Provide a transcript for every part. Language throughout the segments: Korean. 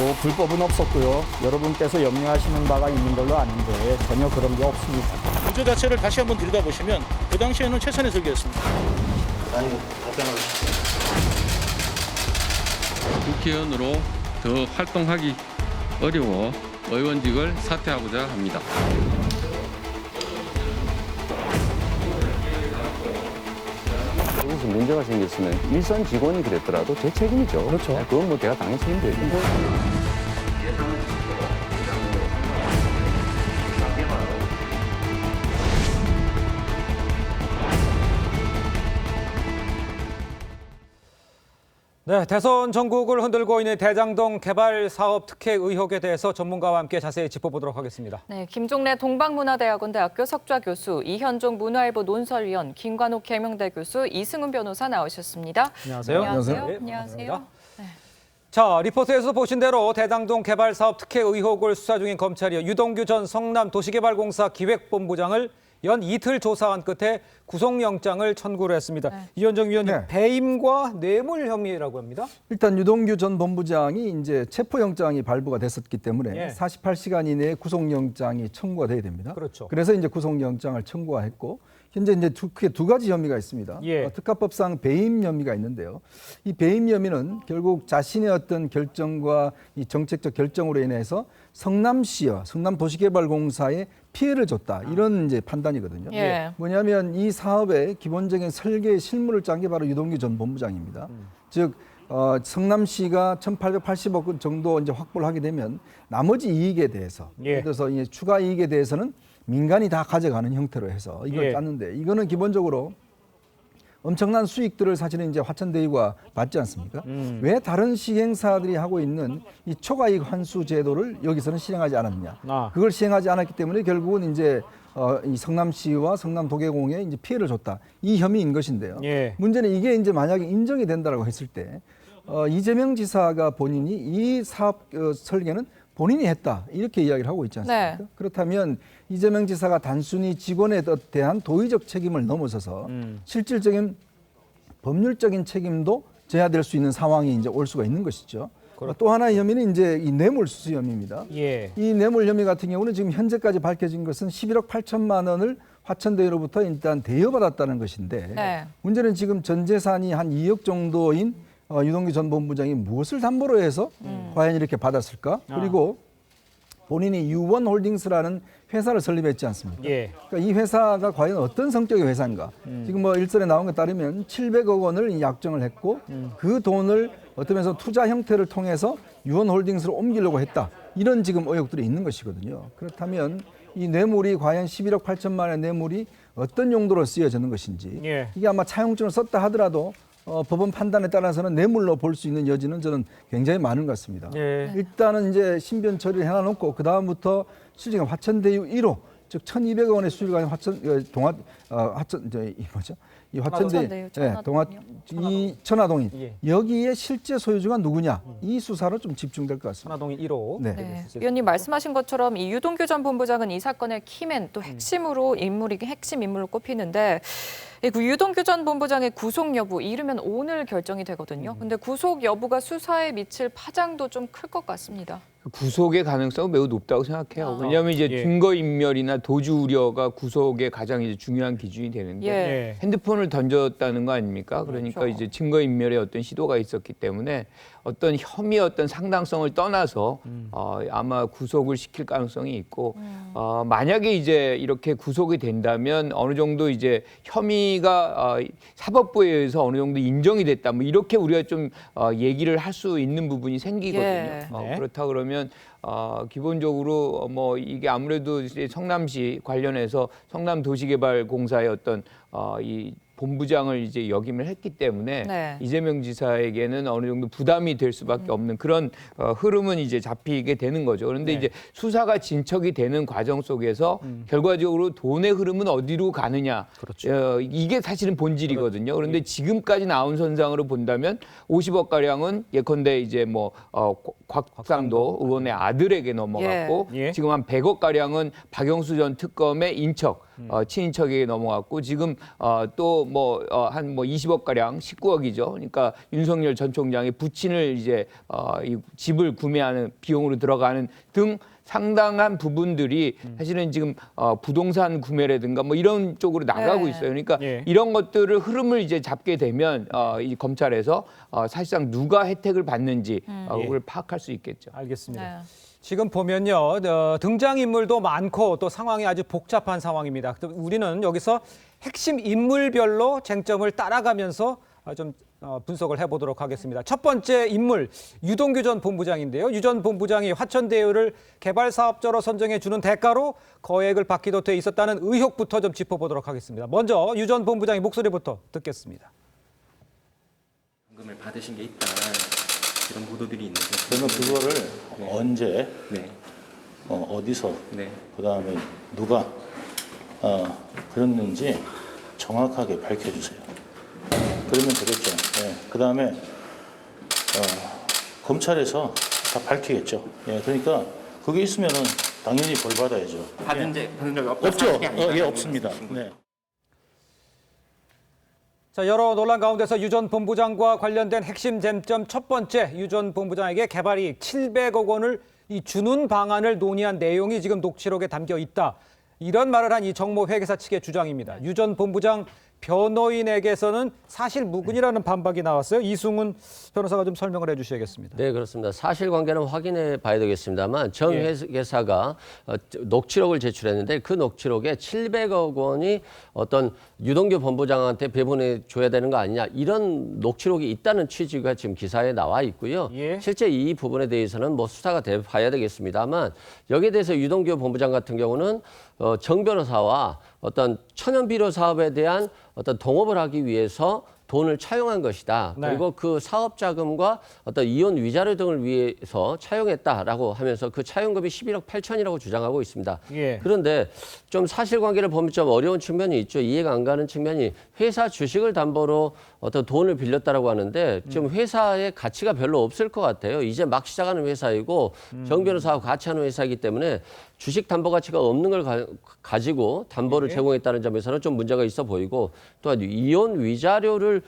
뭐 불법은 없었고요. 여러분께서 염려하시는 바가 있는 걸로 아는데 전혀 그런 게 없습니다. 구조 자체를 다시 한번 들여다보시면 그 당시에는 최선의 설계였습니다. 국회의원으로 더 활동하기 어려워 의원직을 사퇴하고자 합니다. 무슨 문제가 생겼으면 일선 직원이 그랬더라도 제 책임이죠. 그렇죠. 그건 뭐 제가 당연히 책임져야 됩니다. 네, 대선 전국을 흔들고 있는 대장동 개발 사업 특혜 의혹에 대해서 전문가와 함께 자세히 짚어보도록 하겠습니다. 네, 김종래 동방문화대학원 대학교 석좌 교수, 이현종 문화일보 논설위원, 김관옥 계명대 교수, 이승훈 변호사 나오셨습니다. 안녕하세요. 안녕하세요. 네, 안녕하세요. 반갑습니다. 자, 리포트에서 보신 대로 대장동 개발 사업 특혜 의혹을 수사 중인 검찰이 유동규 전 성남도시개발공사 기획본부장을 연 이틀 조사한 끝에 구속영장을 청구를 했습니다. 네. 이현정 위원님, 네. 배임과 뇌물 혐의라고 합니다. 일단 유동규 전 본부장이 이제 체포영장이 발부가 됐었기 때문에 예. 48시간 이내에 구속영장이 청구가 돼야 됩니다. 그렇죠. 그래서 이제 구속영장을 청구했고 현재 이제 크게 두 가지 혐의가 있습니다. 예. 특가법상 배임 혐의가 있는데요. 이 배임 혐의는 결국 자신의 어떤 결정과 이 정책적 결정으로 인해서 성남시와 성남도시개발공사에 피해를 줬다 이런 이제 판단이거든요. 예. 뭐냐면 이 사업의 기본적인 설계 실무를 짠 게 바로 유동규 전 본부장입니다. 즉 성남시가 1,880억 원 정도 이제 확보를 하게 되면 나머지 이익에 대해서 예. 예를 들어서 이 추가 이익에 대해서는 민간이 다 가져가는 형태로 해서 이걸 예. 짰는데 이거는 기본적으로 엄청난 수익들을 사실은 이제 화천대유가 받지 않습니까? 왜 다른 시행사들이 하고 있는 이 초과이익 환수 제도를 여기서는 실행하지 않았느냐? 아. 그걸 시행하지 않았기 때문에 결국은 이제 이 성남시와 성남도계공에 이제 피해를 줬다. 이 혐의인 것인데요. 예. 문제는 이게 이제 만약에 인정이 된다라고 했을 때 이재명 지사가 본인이 이 사업 설계는 본인이 했다 이렇게 이야기를 하고 있지 않습니까? 네. 그렇다면 이재명 지사가 단순히 직원에 대한 도의적 책임을 넘어서서 실질적인 법률적인 책임도 져야 될 수 있는 상황이 이제 올 수가 있는 것이죠. 또 하나의 혐의는 이제 이 뇌물수수 혐의입니다. 예. 이 뇌물 혐의 같은 경우는 지금 현재까지 밝혀진 것은 11억 8천만 원을 화천대유로부터 일단 대여받았다는 것인데 네. 문제는 지금 전 재산이 한 2억 정도인 유동규 전 본부장이 무엇을 담보로 해서 과연 이렇게 받았을까? 그리고 본인이 유원홀딩스라는 회사를 설립했지 않습니까? 예. 그러니까 이 회사가 과연 어떤 성격의 회사인가? 지금 뭐 일선에 나온 것에 따르면 700억 원을 약정을 했고 그 돈을 어떤 면에서 투자 형태를 통해서 유원홀딩스로 옮기려고 했다. 이런 지금 의혹들이 있는 것이거든요. 그렇다면 이 뇌물이 과연 11억 8천만 원의 뇌물이 어떤 용도로 쓰여지는 것인지 예. 이게 아마 차용증을 썼다 하더라도 법원 판단에 따라서는 뇌물로 볼 수 있는 여지는 저는 굉장히 많은 것 같습니다. 예. 일단은 이제 신변 처리를 해놔놓고 그 다음부터 실제 화천대유 1호 즉 1,200억 원의 수익을 가진 이 화천대유 이 천화동인 예. 여기에 실제 소유주가 누구냐 이 수사로 좀 집중될 것 같습니다. 하나동인 1호. 네. 네. 위원님 말씀하신 것처럼 이 유동규 전 본부장은 이 사건의 키맨 또 핵심 인물로 꼽히는데 그 유동규 전 본부장의 구속 여부 이르면 오늘 결정이 되거든요. 근데 구속 여부가 수사에 미칠 파장도 좀 클 것 같습니다. 구속의 가능성은 매우 높다고 생각해요. 아. 왜냐하면 이제 예. 증거인멸이나 도주 우려가 구속의 가장 이제 중요한 기준이 되는데 예. 핸드폰을 던졌다는 거 아닙니까? 그러니까 그렇죠. 이제 증거인멸의 어떤 시도가 있었기 때문에 어떤 혐의의 어떤 상당성을 떠나서 아마 구속을 시킬 가능성이 있고 만약에 이제 이렇게 구속이 된다면 어느 정도 이제 혐의가 사법부에 의해서 어느 정도 인정이 됐다. 뭐 이렇게 우리가 좀 얘기를 할 수 있는 부분이 생기거든요. 예. 네. 그렇다 그러면 기본적으로 뭐 이게 아무래도 이제 성남시 관련해서 성남도시개발공사의 어떤 이 본부장을 이제 역임을 했기 때문에 네. 이재명 지사에게는 어느 정도 부담이 될 수밖에 없는 그런 흐름은 이제 잡히게 되는 거죠. 그런데 네. 이제 수사가 진척이 되는 과정 속에서 결과적으로 돈의 흐름은 어디로 가느냐. 그렇죠. 이게 사실은 본질이거든요. 그런데 지금까지 나온 선상으로 본다면 50억 가량은 예컨대 이제 뭐 곽상도 의원의 아들에게 넘어갔고 예. 지금 한 100억 가량은 박영수 전 특검의 인척 친인척에게 넘어갔고 지금 또 뭐 한 20억 가량 19억이죠. 그러니까 윤석열 전 총장의 부친을 이제 이 집을 구매하는 비용으로 들어가는 등 상당한 부분들이 사실은 지금 부동산 구매라든가 뭐 이런 쪽으로 나가고 네. 있어요. 그러니까 예. 이런 것들을 흐름을 이제 잡게 되면 이 검찰에서 사실상 누가 혜택을 받는지 그걸 파악할 수 있겠죠. 알겠습니다. 네. 지금 보면요, 등장인물도 많고 또 상황이 아주 복잡한 상황입니다. 우리는 여기서 핵심 인물별로 쟁점을 따라가면서 좀 분석을 해보도록 하겠습니다. 첫 번째 인물, 유동규 전 본부장인데요. 유 전 본부장이 화천대유를 개발사업자로 선정해 주는 대가로 거액을 받기도 돼 있었다는 의혹부터 좀 짚어보도록 하겠습니다. 먼저 유 전 본부장의 목소리부터 듣겠습니다. 현금을 받으신 게 있다 이런 보도들이 있는데 그러면 그거를 네. 언제 네, 어디서 네. 그다음에 누가 그랬는지 정확하게 밝혀주세요. 그러면 되겠죠. 예. 그다음에 검찰에서 다 밝히겠죠. 예. 그러니까 그게 있으면은 당연히 벌 받아야죠. 받은 적이 없다. 없죠. 사실이 아니다. 예, 없습니다. 네. 자, 여러 논란 가운데서 유 전 본부장과 관련된 핵심 쟁점 첫 번째, 유 전 본부장에게 개발이익 700억 원을 주는 방안을 논의한 내용이 지금 녹취록에 담겨 있다. 이런 말을 한 이 정모 회계사 측의 주장입니다. 유 전 본부장 변호인에게서는 사실 무근이라는 반박이 나왔어요. 이승훈 변호사가 좀 설명을 해주셔야겠습니다. 네, 그렇습니다. 사실관계는 확인해 봐야 되겠습니다만 정 회계사가 녹취록을 제출했는데 그 녹취록에 700억 원이 어떤 유동규 본부장한테 배분해 줘야 되는 거 아니냐 이런 녹취록이 있다는 취지가 지금 기사에 나와 있고요. 예. 실제 이 부분에 대해서는 뭐 수사가 돼 봐야 되겠습니다만 여기에 대해서 유동규 본부장 같은 경우는 정 변호사와 어떤 천연비료 사업에 대한 어떤 동업을 하기 위해서 돈을 차용한 것이다. 네. 그리고 그 사업 자금과 어떤 이혼 위자료 등을 위해서 차용했다라고 하면서 그 차용금이 11억 8천이라고 주장하고 있습니다. 예. 그런데 좀 사실관계를 보면 좀 어려운 측면이 있죠. 이해가 안 가는 측면이 회사 주식을 담보로 어떤 돈을 빌렸다라고 하는데 지금 회사의 가치가 별로 없을 것 같아요. 이제 막 시작하는 회사이고 정 변호사와 같이 하는 회사이기 때문에 주식 담보 가치가 없는 걸 가지고 담보를 제공했다는 점에서는 좀 문제가 있어 보이고 또한 이혼 위자료를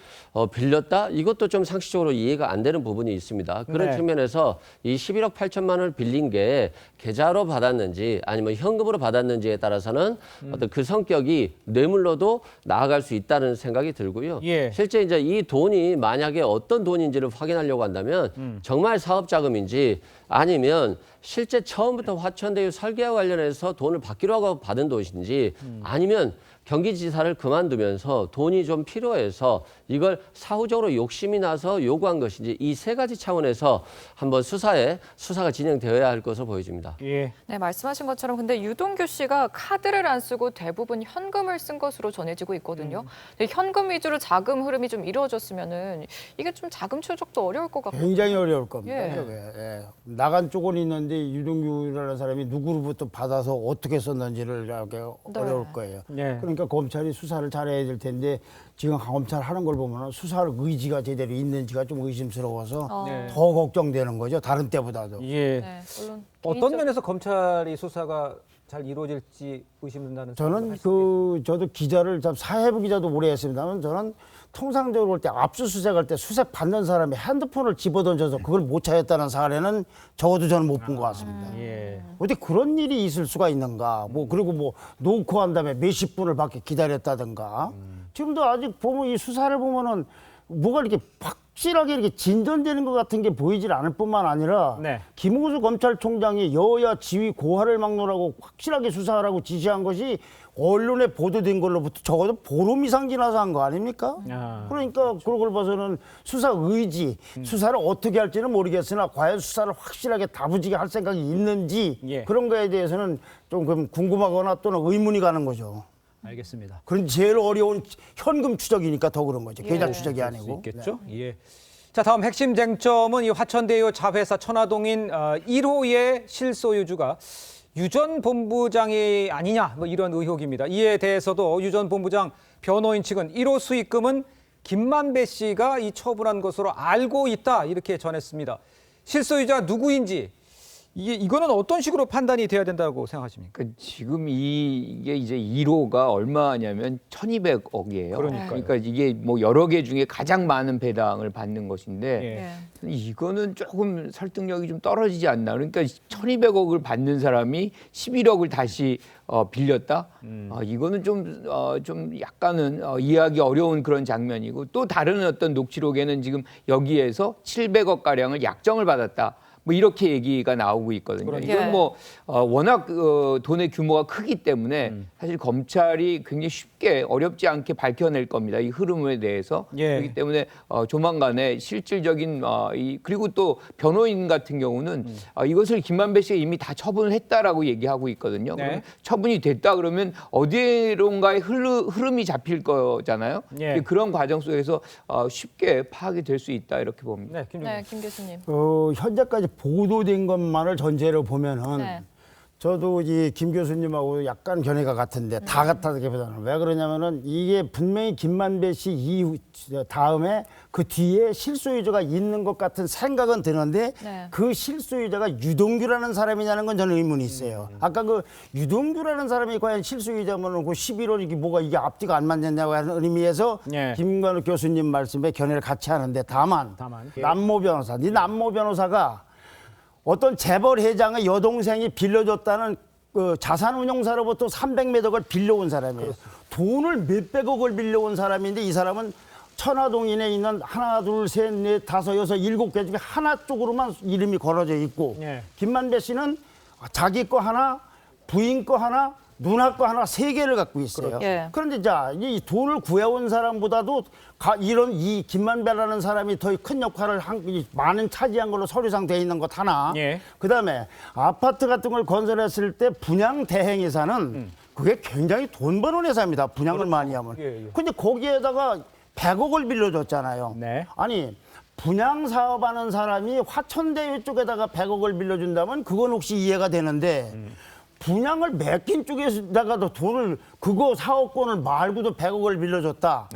빌렸다? 이것도 좀 상식적으로 이해가 안 되는 부분이 있습니다. 그런 네. 측면에서 이 11억 8천만 원을 빌린 게 계좌로 받았는지 아니면 현금으로 받았는지에 따라서는 어떤 그 성격이 뇌물로도 나아갈 수 있다는 생각이 들고요. 예. 실제 이제 이 돈이 만약에 어떤 돈인지를 확인하려고 한다면 정말 사업 자금인지 아니면 실제 처음부터 화천대유 설계와 관련해서 돈을 받기로 하고 받은 돈인지 아니면 경기지사를 그만두면서 돈이 좀 필요해서 이걸 사후적으로 욕심이 나서 요구한 것인지 이 세 가지 차원에서 한번 수사가 진행되어야 할 것으로 보여집니다. 예. 네, 말씀하신 것처럼 근데 유동규 씨가 카드를 안 쓰고 대부분 현금을 쓴 것으로 전해지고 있거든요. 근데 현금 위주로 자금 흐름이 좀 이루어졌으면은 이게 좀 자금 추적도 어려울 것 같고. 굉장히 어려울 겁니다. 예. 저게. 예. 나간 쪽은 있는데 유동규라는 사람이 누구로부터 받아서 어떻게 썼는지를 이렇게 어려울 거예요. 네. 그러니까 검찰이 수사를 잘해야 될 텐데 지금 검찰 하는 걸 보면 수사 의지가 제대로 있는지가 좀 의심스러워서 네. 더 걱정되는 거죠. 다른 때보다도. 예. 네, 물론 어떤 개인적- 면에서 검찰이 수사가 잘 이루어질지 의심된다는 저는 생각을 저도 기자를 참 사회부 기자도 오래 했습니다만 저는 통상적으로 볼 때 압수수색할 때 수색 받는 사람이 핸드폰을 집어던져서 그걸 못 찾았다는 사례는 적어도 저는 못 본 것 같습니다. 예. 어떻게 그런 일이 있을 수가 있는가? 뭐 그리고 뭐 놓고 한 다음에 몇십 분을 밖에 기다렸다든가. 지금도 아직 보면 이 수사를 보면은 뭐가 이렇게 확실하게 이렇게 진전되는 것 같은 게 보이질 않을 뿐만 아니라 네. 김우수 검찰총장이 여야 지휘 고하를 막론하고 확실하게 수사하라고 지시한 것이 언론에 보도된 걸로부터 적어도 보름 이상 지나서 한 거 아닙니까? 아. 그러니까 그런 걸 봐서는 수사 의지, 수사를 어떻게 할지는 모르겠으나 과연 수사를 확실하게 다부지게 할 생각이 있는지 예. 그런 거에 대해서는 좀 궁금하거나 또는 의문이 가는 거죠. 알겠습니다. 그런 제일 어려운 현금 추적이니까 더 그런 거죠. 계좌 예. 추적이 수 아니고. 있겠죠? 예. 자, 다음 핵심 쟁점은 이 화천대유 자회사 천화동인 1호의 실소유주가 유 전 본부장이 아니냐 뭐 이런 의혹입니다. 이에 대해서도 유 전 본부장 변호인 측은 1호 수익금은 김만배 씨가 이 처분한 것으로 알고 있다 이렇게 전했습니다. 실소유자 누구인지 이거는 어떤 식으로 판단이 돼야 된다고 생각하십니까? 그러니까 지금 이게 이제 1호가 얼마냐면 1,200억이에요. 그러니까 이게 뭐 여러 개 중에 가장 많은 배당을 받는 것인데 예. 이거는 조금 설득력이 좀 떨어지지 않나. 그러니까 1,200억을 받는 사람이 11억을 다시 빌렸다. 이거는 좀 약간은 이해하기 어려운 그런 장면이고, 또 다른 어떤 녹취록에는 지금 여기에서 700억 가량을 약정을 받았다. 뭐 이렇게 얘기가 나오고 있거든요. 이건 뭐 워낙 돈의 규모가 크기 때문에 사실 검찰이 굉장히 쉽게 어렵지 않게 밝혀낼 겁니다. 이 흐름에 대해서. 그렇기 때문에 조만간에 실질적인 그리고 또 변호인 같은 경우는 이것을 김만배 씨가 이미 다 처분을 했다라고 얘기하고 있거든요. 그러면 처분이 됐다 그러면 어디론가의 흐름이 잡힐 거잖아요. 그런 과정 속에서 쉽게 파악이 될 수 있다 이렇게 봅니다. 네, 김 교수님. 현재까지 보도된 것만을 전제로 보면은 저도 이 김 교수님하고 약간 견해가 같은데 다 같다기보다는 왜 그러냐면은 이게 분명히 김만배 씨 이후 다음에 그 뒤에 실소유자가 있는 것 같은 생각은 드는데 그 실소유자가 유동규라는 사람이냐는 건 저는 의문이 있어요. 아까 그 유동규라는 사람이 과연 실소유자면 그 11월 이게 뭐가 이게 앞뒤가 안 맞느냐고 하는 의미에서 김관우 교수님 말씀에 견해를 같이 하는데 다만 남모 변호사, 네 남모 변호사가 어떤 재벌 회장의 여동생이 빌려줬다는 그 자산운용사로부터 300몇억을 빌려온 사람이에요. 돈을 몇백억을 빌려온 사람인데 이 사람은 천화동인에 있는 하나, 둘, 셋, 넷, 다섯, 여섯, 일곱 개 중에 하나 쪽으로만 이름이 걸어져 있고 김만배 씨는 자기 거 하나, 부인 거 하나, 누나 거 하나 3개를 갖고 있어요. 그런데 자, 이 돈을 구해온 사람보다도 이런 이 김만배라는 사람이 더 큰 역할을 많은 차지한 걸로 서류상 돼 있는 것 하나. 그다음에 아파트 같은 걸 건설했을 때 분양 대행회사는 그게 굉장히 돈 버는 회사입니다. 분양을 많이 하면. 근데 거기에다가 100억을 빌려줬잖아요. 아니 분양 사업하는 사람이 화천대유 쪽에다가 100억을 빌려준다면 그건 혹시 이해가 되는데 분양을 맡긴 쪽에다가도 돈을 그거 사업권을 말고도 100억을 빌려줬다.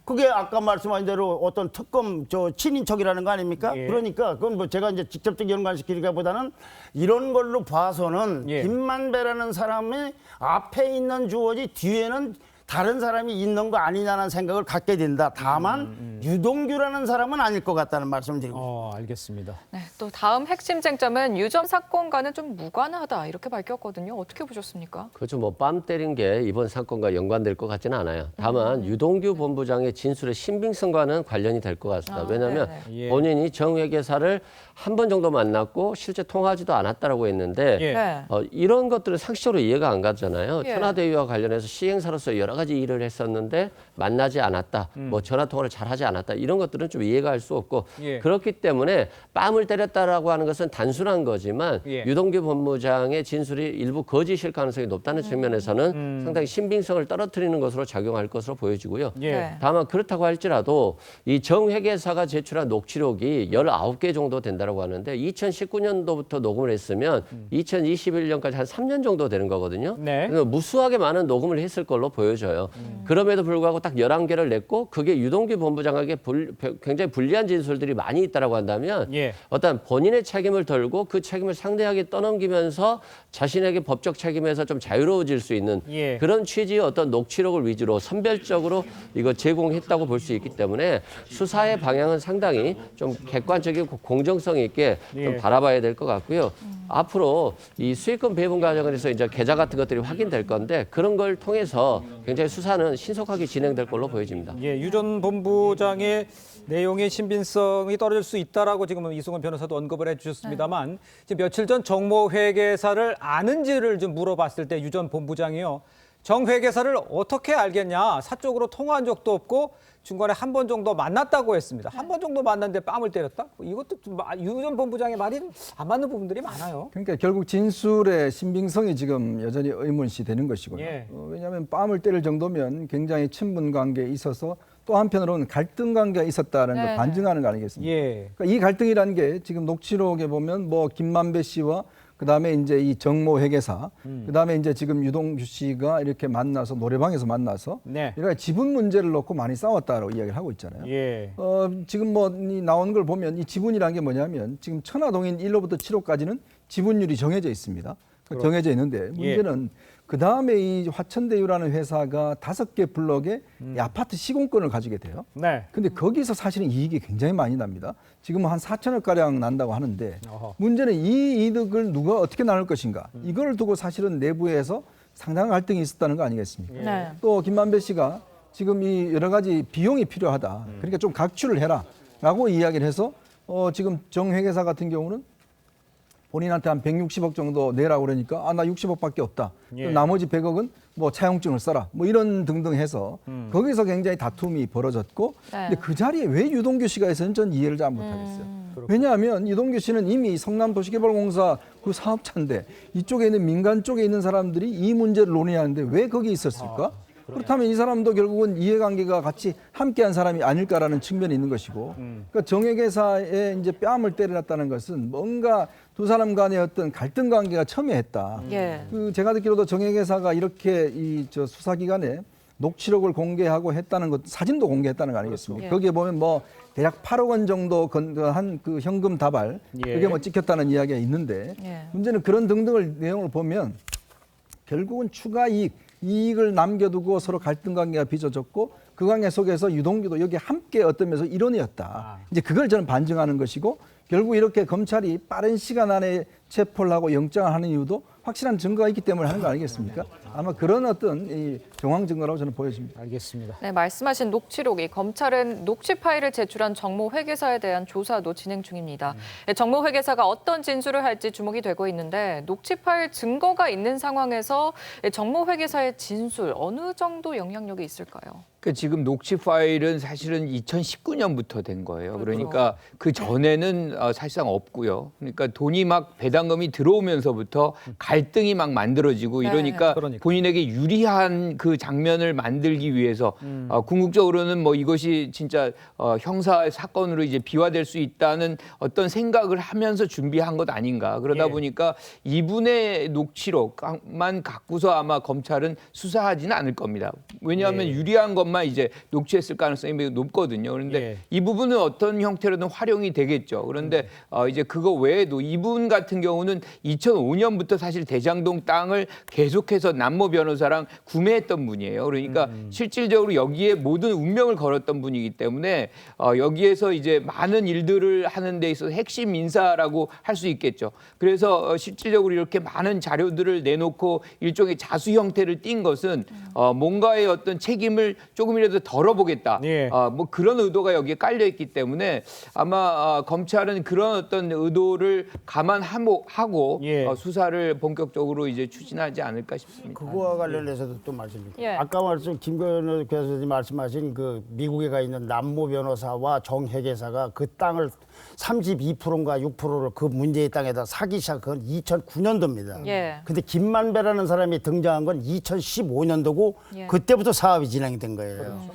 그게 아까 말씀하신 대로 어떤 특검 친인척이라는 거 아닙니까? 그러니까 그건 뭐 제가 이제 직접적 연관시키기보다는 이런 걸로 봐서는 김만배라는 사람이 앞에 있는 주어지 뒤에는 다른 사람이 있는 거 아니냐는 생각을 갖게 된다. 다만 유동규라는 사람은 아닐 것 같다는 말씀을 드립니다. 알겠습니다. 네, 또 다음 핵심 쟁점은 유전 사건과는 좀 무관하다 이렇게 밝혔거든요. 어떻게 보셨습니까? 그렇죠. 뭐 뺨 때린 게 이번 사건과 연관될 것 같지는 않아요. 다만 유동규 본부장의 진술의 신빙성과는 관련이 될 것 같습니다. 왜냐하면 본인이 정회계사를 한 번 정도 만났고 실제 통화하지도 않았다라고 했는데 이런 것들은 상식적으로 이해가 안 가잖아요. 천하대유와 관련해서 시행사로서 여러 가지 일을 했었는데 만나지 않았다. 뭐 전화 통화를 잘하지 않았다. 이런 것들은 좀 이해가 할 수 없고 그렇기 때문에 뺨을 때렸다라고 하는 것은 단순한 거지만 유동규 본부장의 진술이 일부 거짓일 가능성이 높다는 측면에서는 상당히 신빙성을 떨어뜨리는 것으로 작용할 것으로 보여지고요. 다만 그렇다고 할지라도 이 정회계사가 제출한 녹취록이 19개 정도 된다고 하는데 2019년도부터 녹음을 했으면 2021년까지 한 3년 정도 되는 거거든요. 그래서 무수하게 많은 녹음을 했을 걸로 보여져요. 그럼에도 불구하고 딱 11개를 냈고 그게 유동규 본부장에게 굉장히 불리한 진술들이 많이 있다라고 한다면 어떤 본인의 책임을 덜고 그 책임을 상대에게 떠넘기면서 자신에게 법적 책임에서 좀 자유로워질 수 있는 그런 취지의 어떤 녹취록을 위주로 선별적으로 이거 제공했다고 볼 수 있기 때문에 수사의 방향은 상당히 좀 객관적이고 공정성 있게 좀 바라봐야 될 것 같고요. 앞으로 이 수익금 배분 과정에서 이제 계좌 같은 것들이 확인될 건데 그런 걸 통해서 굉장히 수사는 신속하게 진행될 걸로 보여집니다. 유 전 본부장의 내용의 신빙성이 떨어질 수 있다라고 지금 이승원 변호사도 언급을 해주셨습니다만 지금 며칠 전 정모 회계사를 아는지를 좀 물어봤을 때 유 전 본부장이요. 정 회계사를 어떻게 알겠냐? 사적으로 통화한 적도 없고 중간에 한 번 정도 만났다고 했습니다. 한 번 정도 만났는데 뺨을 때렸다? 이것도 유 전 본부장의 말이 안 맞는 부분들이 많아요. 그러니까 결국 진술의 신빙성이 지금 여전히 의문시 되는 것이고요. 왜냐하면 뺨을 때릴 정도면 굉장히 친분 관계에 있어서 또 한편으로는 갈등 관계가 있었다는 걸 반증하는 거 아니겠습니까? 그러니까 이 갈등이라는 게 지금 녹취록에 보면 뭐 김만배 씨와 그다음에 이제 이 정모 회계사, 그다음에 이제 지금 유동규 씨가 이렇게 만나서 노래방에서 만나서 네. 이렇게 지분 문제를 놓고 많이 싸웠다라고 이야기를 하고 있잖아요. 예. 지금 뭐 이 나오는 걸 보면 이 지분이라는 게 뭐냐면 지금 천화동인 1호부터 7호까지는 지분율이 정해져 있습니다. 정해져 있는데 문제는 그 다음에 이 화천대유라는 회사가 5개 블럭에 이 아파트 시공권을 가지게 돼요. 네. 근데 거기서 사실은 이익이 굉장히 많이 납니다. 지금 한 4천억 가량 난다고 하는데 어허. 문제는 이 이득을 누가 어떻게 나눌 것인가? 이걸 두고 사실은 내부에서 상당한 갈등이 있었다는 거 아니겠습니까? 네. 또 김만배 씨가 지금 이 여러 가지 비용이 필요하다. 그러니까 좀 각출을 해라라고 이야기를 해서 지금 정 회계사 같은 경우는 본인한테 한 160억 정도 내라고 그러니까 나 60억밖에 없다. 예. 나머지 100억은 뭐 차용증을 써라. 뭐 이런 등등 해서 거기서 굉장히 다툼이 벌어졌고 네. 근데 그 자리에 왜 유동규 씨가 있었는지 전 이해를 잘 못하겠어요. 왜냐하면 유동규 씨는 이미 성남도시개발공사 그 사업자인데 이쪽에 있는 민간 쪽에 있는 사람들이 이 문제를 논의하는데 왜 거기 있었을까? 그렇다면 이 사람도 결국은 이해관계가 같이 함께한 사람이 아닐까라는 측면이 있는 것이고, 그러니까 정액회사에 이제 뺨을 때려놨다는 것은 뭔가 두 사람 간의 어떤 갈등 관계가 첨예했다. 예. 그 제가 듣기로도 정액회사가 이렇게 이 저 수사기관에 녹취록을 공개하고 했다는 것, 사진도 공개했다는 거 아니겠습니까? 예. 거기에 보면 뭐 대략 8억 원 정도 한 그 현금 다발 예. 그게 뭐 찍혔다는 이야기가 있는데 예. 문제는 그런 등등을 내용을 보면 결국은 추가 이익을 남겨두고 서로 갈등 관계가 빚어졌고 그 관계 속에서 유동규도 여기 함께 어떤 면에서 일원이었다. 이제 그걸 저는 반증하는 것이고 결국 이렇게 검찰이 빠른 시간 안에 체포를 하고 영장을 하는 이유도 확실한 증거가 있기 때문에 하는 거 아니겠습니까? 아마 그런 어떤 이 정황 증거라고 저는 보여집니다. 알겠습니다. 네, 말씀하신 녹취록이 검찰은 녹취 파일을 제출한 정모 회계사에 대한 조사도 진행 중입니다. 정모 회계사가 어떤 진술을 할지 주목이 되고 있는데 녹취 파일 증거가 있는 상황에서 정모 회계사의 진술 어느 정도 영향력이 있을까요? 그 지금 녹취 파일은 사실은 2019년부터 된 거예요. 그렇죠. 그러니까 그 전에는 사실상 없고요. 그러니까 돈이 막 배당금이 들어오면서부터 갈등이 막 만들어지고 네. 이러니까 그러니까. 본인에게 유리한 그 장면을 만들기 위해서 궁극적으로는 뭐 이것이 진짜 형사 사건으로 이제 비화될 수 있다는 어떤 생각을 하면서 준비한 것 아닌가. 그러다 예. 보니까 이분의 녹취록만 갖고서 아마 검찰은 수사하지는 않을 겁니다. 왜냐하면 예. 유리한 것만 이제 녹취했을 가능성이 매우 높거든요. 그런데 예. 이 부분은 어떤 형태로든 활용이 되겠죠. 그런데 이제 그거 외에도 이분 같은 경우는 2005년부터 사실 대장동 땅을 계속해서 남모 변호사랑 구매했던 분이에요. 그러니까 실질적으로 여기에 모든 운명을 걸었던 분이기 때문에 여기에서 이제 많은 일들을 하는 데 있어서 핵심 인사라고 할 수 있겠죠. 그래서 실질적으로 이렇게 많은 자료들을 내놓고 일종의 자수 형태를 띈 것은 뭔가의 어떤 책임을 조금이라도 덜어보겠다. 예. 뭐 그런 의도가 여기에 깔려 있기 때문에 아마 검찰은 그런 어떤 의도를 감안하고 예. 수사를 본격적으로 이제 추진하지 않을까 싶습니다. 그거와 관련해서도 또 말씀드립니다. 예. 아까 김건희 교수님 말씀하신 그 미국에 가 있는 남모 변호사와 정 회계사가 그 땅을 32%인가 6%를 그 문제의 땅에다 사기 시작한 2009년도입니다. 예. 근데 김만배라는 사람이 등장한 건 2015년도고 예. 그때부터 사업이 진행된 거예요.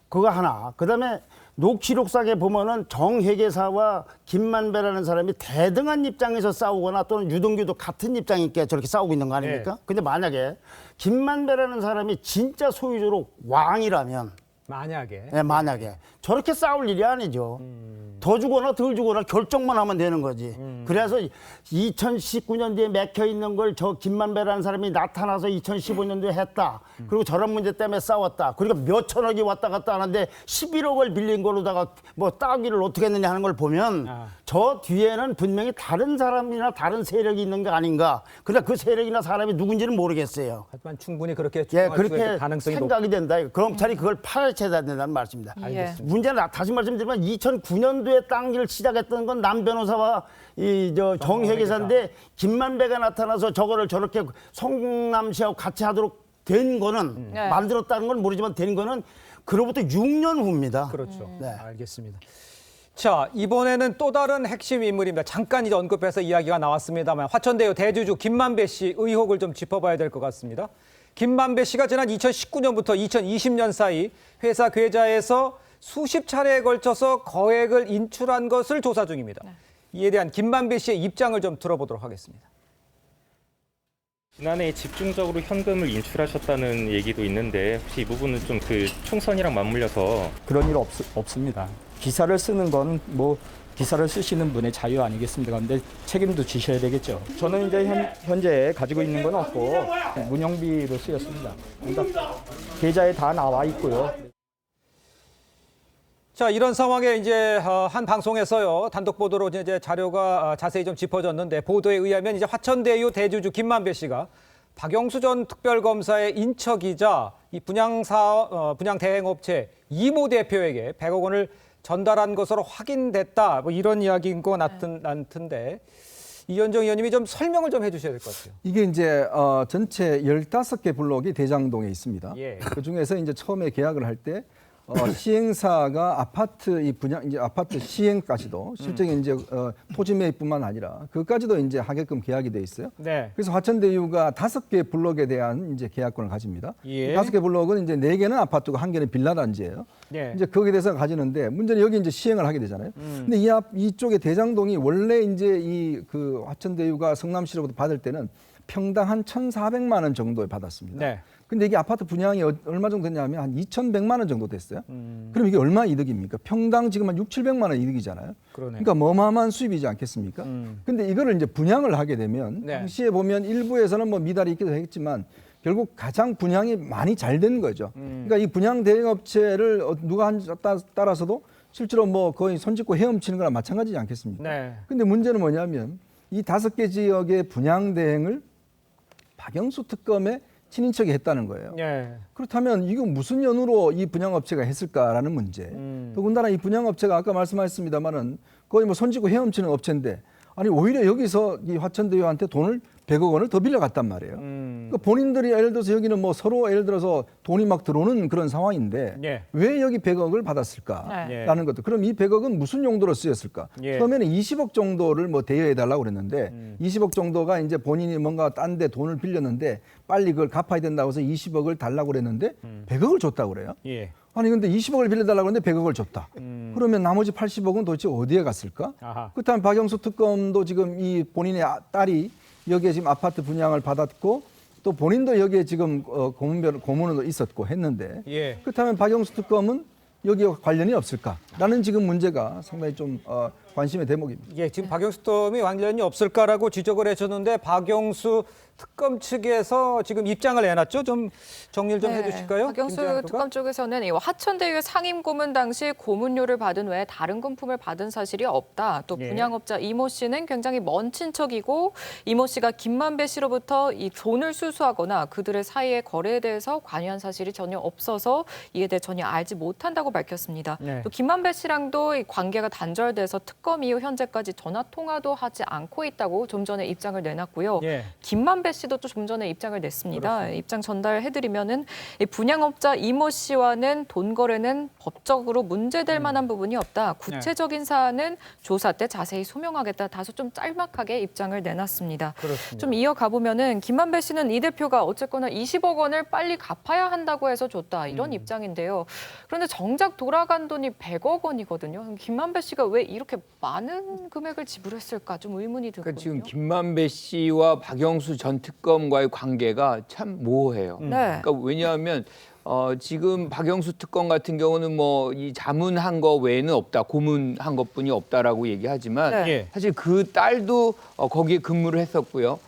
그거 하나. 그다음에 녹취록상에 보면은 정 회계사와 김만배라는 사람이 대등한 입장에서 싸우거나 또는 유동규도 같은 입장이니까 저렇게 싸우고 있는 거 아닙니까? 근데 만약에 김만배라는 사람이 진짜 소유주로 왕이라면 만약에 저렇게 싸울 일이 아니죠. 더 주거나 덜 주거나 결정만 하면 되는 거지. 그래서 2019년도에 맥혀 있는 걸 저 김만배라는 사람이 나타나서 2015년도에 했다. 그리고 저런 문제 때문에 싸웠다. 그리고 몇 천억이 왔다 갔다 하는데 11억을 빌린 걸로다가 뭐 따기를 어떻게 했느냐 하는 걸 보면 저 뒤에는 분명히 다른 사람이나 다른 세력이 있는 게 아닌가. 그러나 그 세력이나 사람이 누군지는 모르겠어요. 하지만 충분히 그렇게 예, 추정할 수 있는 그렇게 가능성이 생각이 된다. 검찰이 그걸 파헤쳐야 된다는 말씀입니다. 예. 문제는 다시 말씀드리면 2009년도에 땅 일을 시작했던 건 남 변호사와 정 회계사인데 김만배가 나타나서 저거를 저렇게 성남시하고 같이 하도록 된 거는 네. 만들었다는 건 모르지만 된 거는 그로부터 6년 후입니다. 그렇죠. 네. 알겠습니다. 자, 이번에는 또 다른 핵심 인물입니다. 잠깐 이제 언급해서 이야기가 나왔습니다만 화천대유 대주주 김만배 씨 의혹을 좀 짚어봐야 될 것 같습니다. 김만배 씨가 지난 2019년부터 2020년 사이 회사 계좌에서 수십 차례에 걸쳐서 거액을 인출한 것을 조사 중입니다. 이에 대한 김만배 씨의 입장을 좀 들어보도록 하겠습니다. 지난해 집중적으로 현금을 인출하셨다는 얘기도 있는데 혹시 이 부분은 좀 그 총선이랑 맞물려서 그런 일 없습니다. 기사를 쓰는 건 뭐 기사를 쓰시는 분의 자유 아니겠습니까? 근데 책임도 지셔야 되겠죠. 저는 이제 현재 가지고 있는 건 없고 운영비로 쓰였습니다. 그러니까 계좌에 다 나와 있고요. 자, 이런 상황에 이제 한 방송에서요 단독 보도로 이제 자료가 자세히 좀 짚어졌는데 보도에 의하면 이제 화천대유 대주주 김만배 씨가 박영수 전 특별검사의 인척이자 이 분양 대행업체 이모 대표에게 100억 원을 전달한 것으로 확인됐다. 뭐 이런 이야기인 것 같은데 이현정 의원님이 좀 설명을 좀 해주셔야 될 것 같아요. 이게 이제 전체 15개 블록이 대장동에 있습니다. 예. 그 중에서 이제 처음에 계약을 할 때 시행사가 아파트 이 분양 이제 아파트 시행까지도 실적인 이제 토지 매입뿐만 아니라 그까지도 이제 하게끔 계약이 돼 있어요. 네. 그래서 화천대유가 5개 블록에 대한 이제 계약권을 가집니다. 예. 5개 블록은 이제 4개는 아파트고 1개는 빌라 단지예요. 예. 이제 거기에 대해서 가지는데 문제는 여기 이제 시행을 하게 되잖아요. 근데 이쪽에 대장동이 원래 이제 이 그 화천대유가 성남시로부터 받을 때는 평당 한 1,400만 원 정도에 받았습니다. 네. 근데 이게 아파트 분양이 얼마 정도 됐냐면 한 2,100만 원 정도 됐어요. 그럼 이게 얼마 이득입니까? 평당 지금 한 6,700만 원 이득이잖아요. 그러네요. 그러니까 어마어마한 수입이지 않겠습니까? 근데 이거를 이제 분양을 하게 되면 네. 당시에 보면 일부에서는 뭐 미달이 있기도 했지만 결국 가장 분양이 많이 잘 된 거죠. 그러니까 이 분양 대행업체를 누가 한 따라서도 실제로 뭐 거의 손짓고 헤엄치는 거랑 마찬가지지 않겠습니까? 네. 근데 문제는 뭐냐면 이 5개 지역의 분양 대행을 박영수 특검에 친인척이 했다는 거예요. 예. 그렇다면 이거 무슨 연유로 이 분양업체가 했을까라는 문제. 더군다나 이 분양업체가 아까 말씀하셨습니다마는 거의 뭐 손짓고 헤엄치는 업체인데 아니 오히려 여기서 이 화천대유한테 돈을 100억 원을 더 빌려갔단 말이에요. 그러니까 본인들이 예를 들어서 여기는 뭐 서로 예를 들어서 돈이 막 들어오는 그런 상황인데 예. 왜 여기 100억을 받았을까라는 것도. 그럼 이 100억은 무슨 용도로 쓰였을까? 예. 처음에는 20억 정도를 뭐 대여해 달라고 그랬는데 20억 정도가 이제 본인이 뭔가 딴 데 돈을 빌렸는데 빨리 그걸 갚아야 된다고 해서 20억을 달라고 그랬는데 100억을 줬다고 그래요. 예. 아니 근데 20억을 빌려달라고 했는데 100억을 줬다. 그러면 나머지 80억은 도대체 어디에 갔을까? 아하. 그렇다면 박영수 특검도 지금 이 본인의 딸이 여기에 지금 아파트 분양을 받았고 또 본인도 여기에 지금 고문으로 있었고 했는데 예. 그렇다면 박영수 특검은 여기에 관련이 없을까라는 지금 문제가 상당히 좀 관심의 대목입니다. 예, 지금 박영수 특검이 관련이 없을까라고 지적을 하셨는데 박영수 특검 측에서 지금 입장을 내놨죠. 좀 정리를 좀 해주실까요? 박영수 김재환 특검 쪽에서는 이 화천대유 상임 고문 당시 고문료를 받은 외에 다른 금품을 받은 사실이 없다. 또 예. 분양업자 이모 씨는 굉장히 먼 친척이고 이모 씨가 김만배 씨로부터 이 돈을 수수하거나 그들의 사이의 거래에 대해서 관여한 사실이 전혀 없어서 이에 대해 전혀 알지 못한다고 밝혔습니다. 네. 또 김만배 씨랑도 이 관계가 단절돼서 특검 이후 현재까지 전화 통화도 하지 않고 있다고 좀 전에 입장을 내놨고요. 예. 김만배 씨도 또 좀 전에 입장을 냈습니다. 그렇습니다. 입장 전달해드리면은 이 분양업자 이모 씨와는 돈 거래는 법적으로 문제될 만한 부분이 없다. 구체적인 사안은 조사 때 자세히 소명하겠다. 다소 좀 짤막하게 입장을 내놨습니다. 그렇습니다. 좀 이어가 보면은 김만배 씨는 이 대표가 어쨌거나 20억 원을 빨리 갚아야 한다고 해서 줬다. 이런 입장인데요. 그런데 정작 돌아간 돈이 100억 원이거든요. 그럼 김만배 씨가 왜 이렇게 많은 금액을 지불했을까 좀 의문이 들거든요. 그러니까 지금 김만배 씨와 박영수 전 특검과의 관계가 참 모호해요. 네. 그러니까 왜냐하면 지금 박영수 특검 같은 경우는 뭐 이 자문한 거 외에는 없다, 고문한 것뿐이 없다라고 얘기하지만 네. 예. 사실 그 딸도 거기에 근무를 했었고요.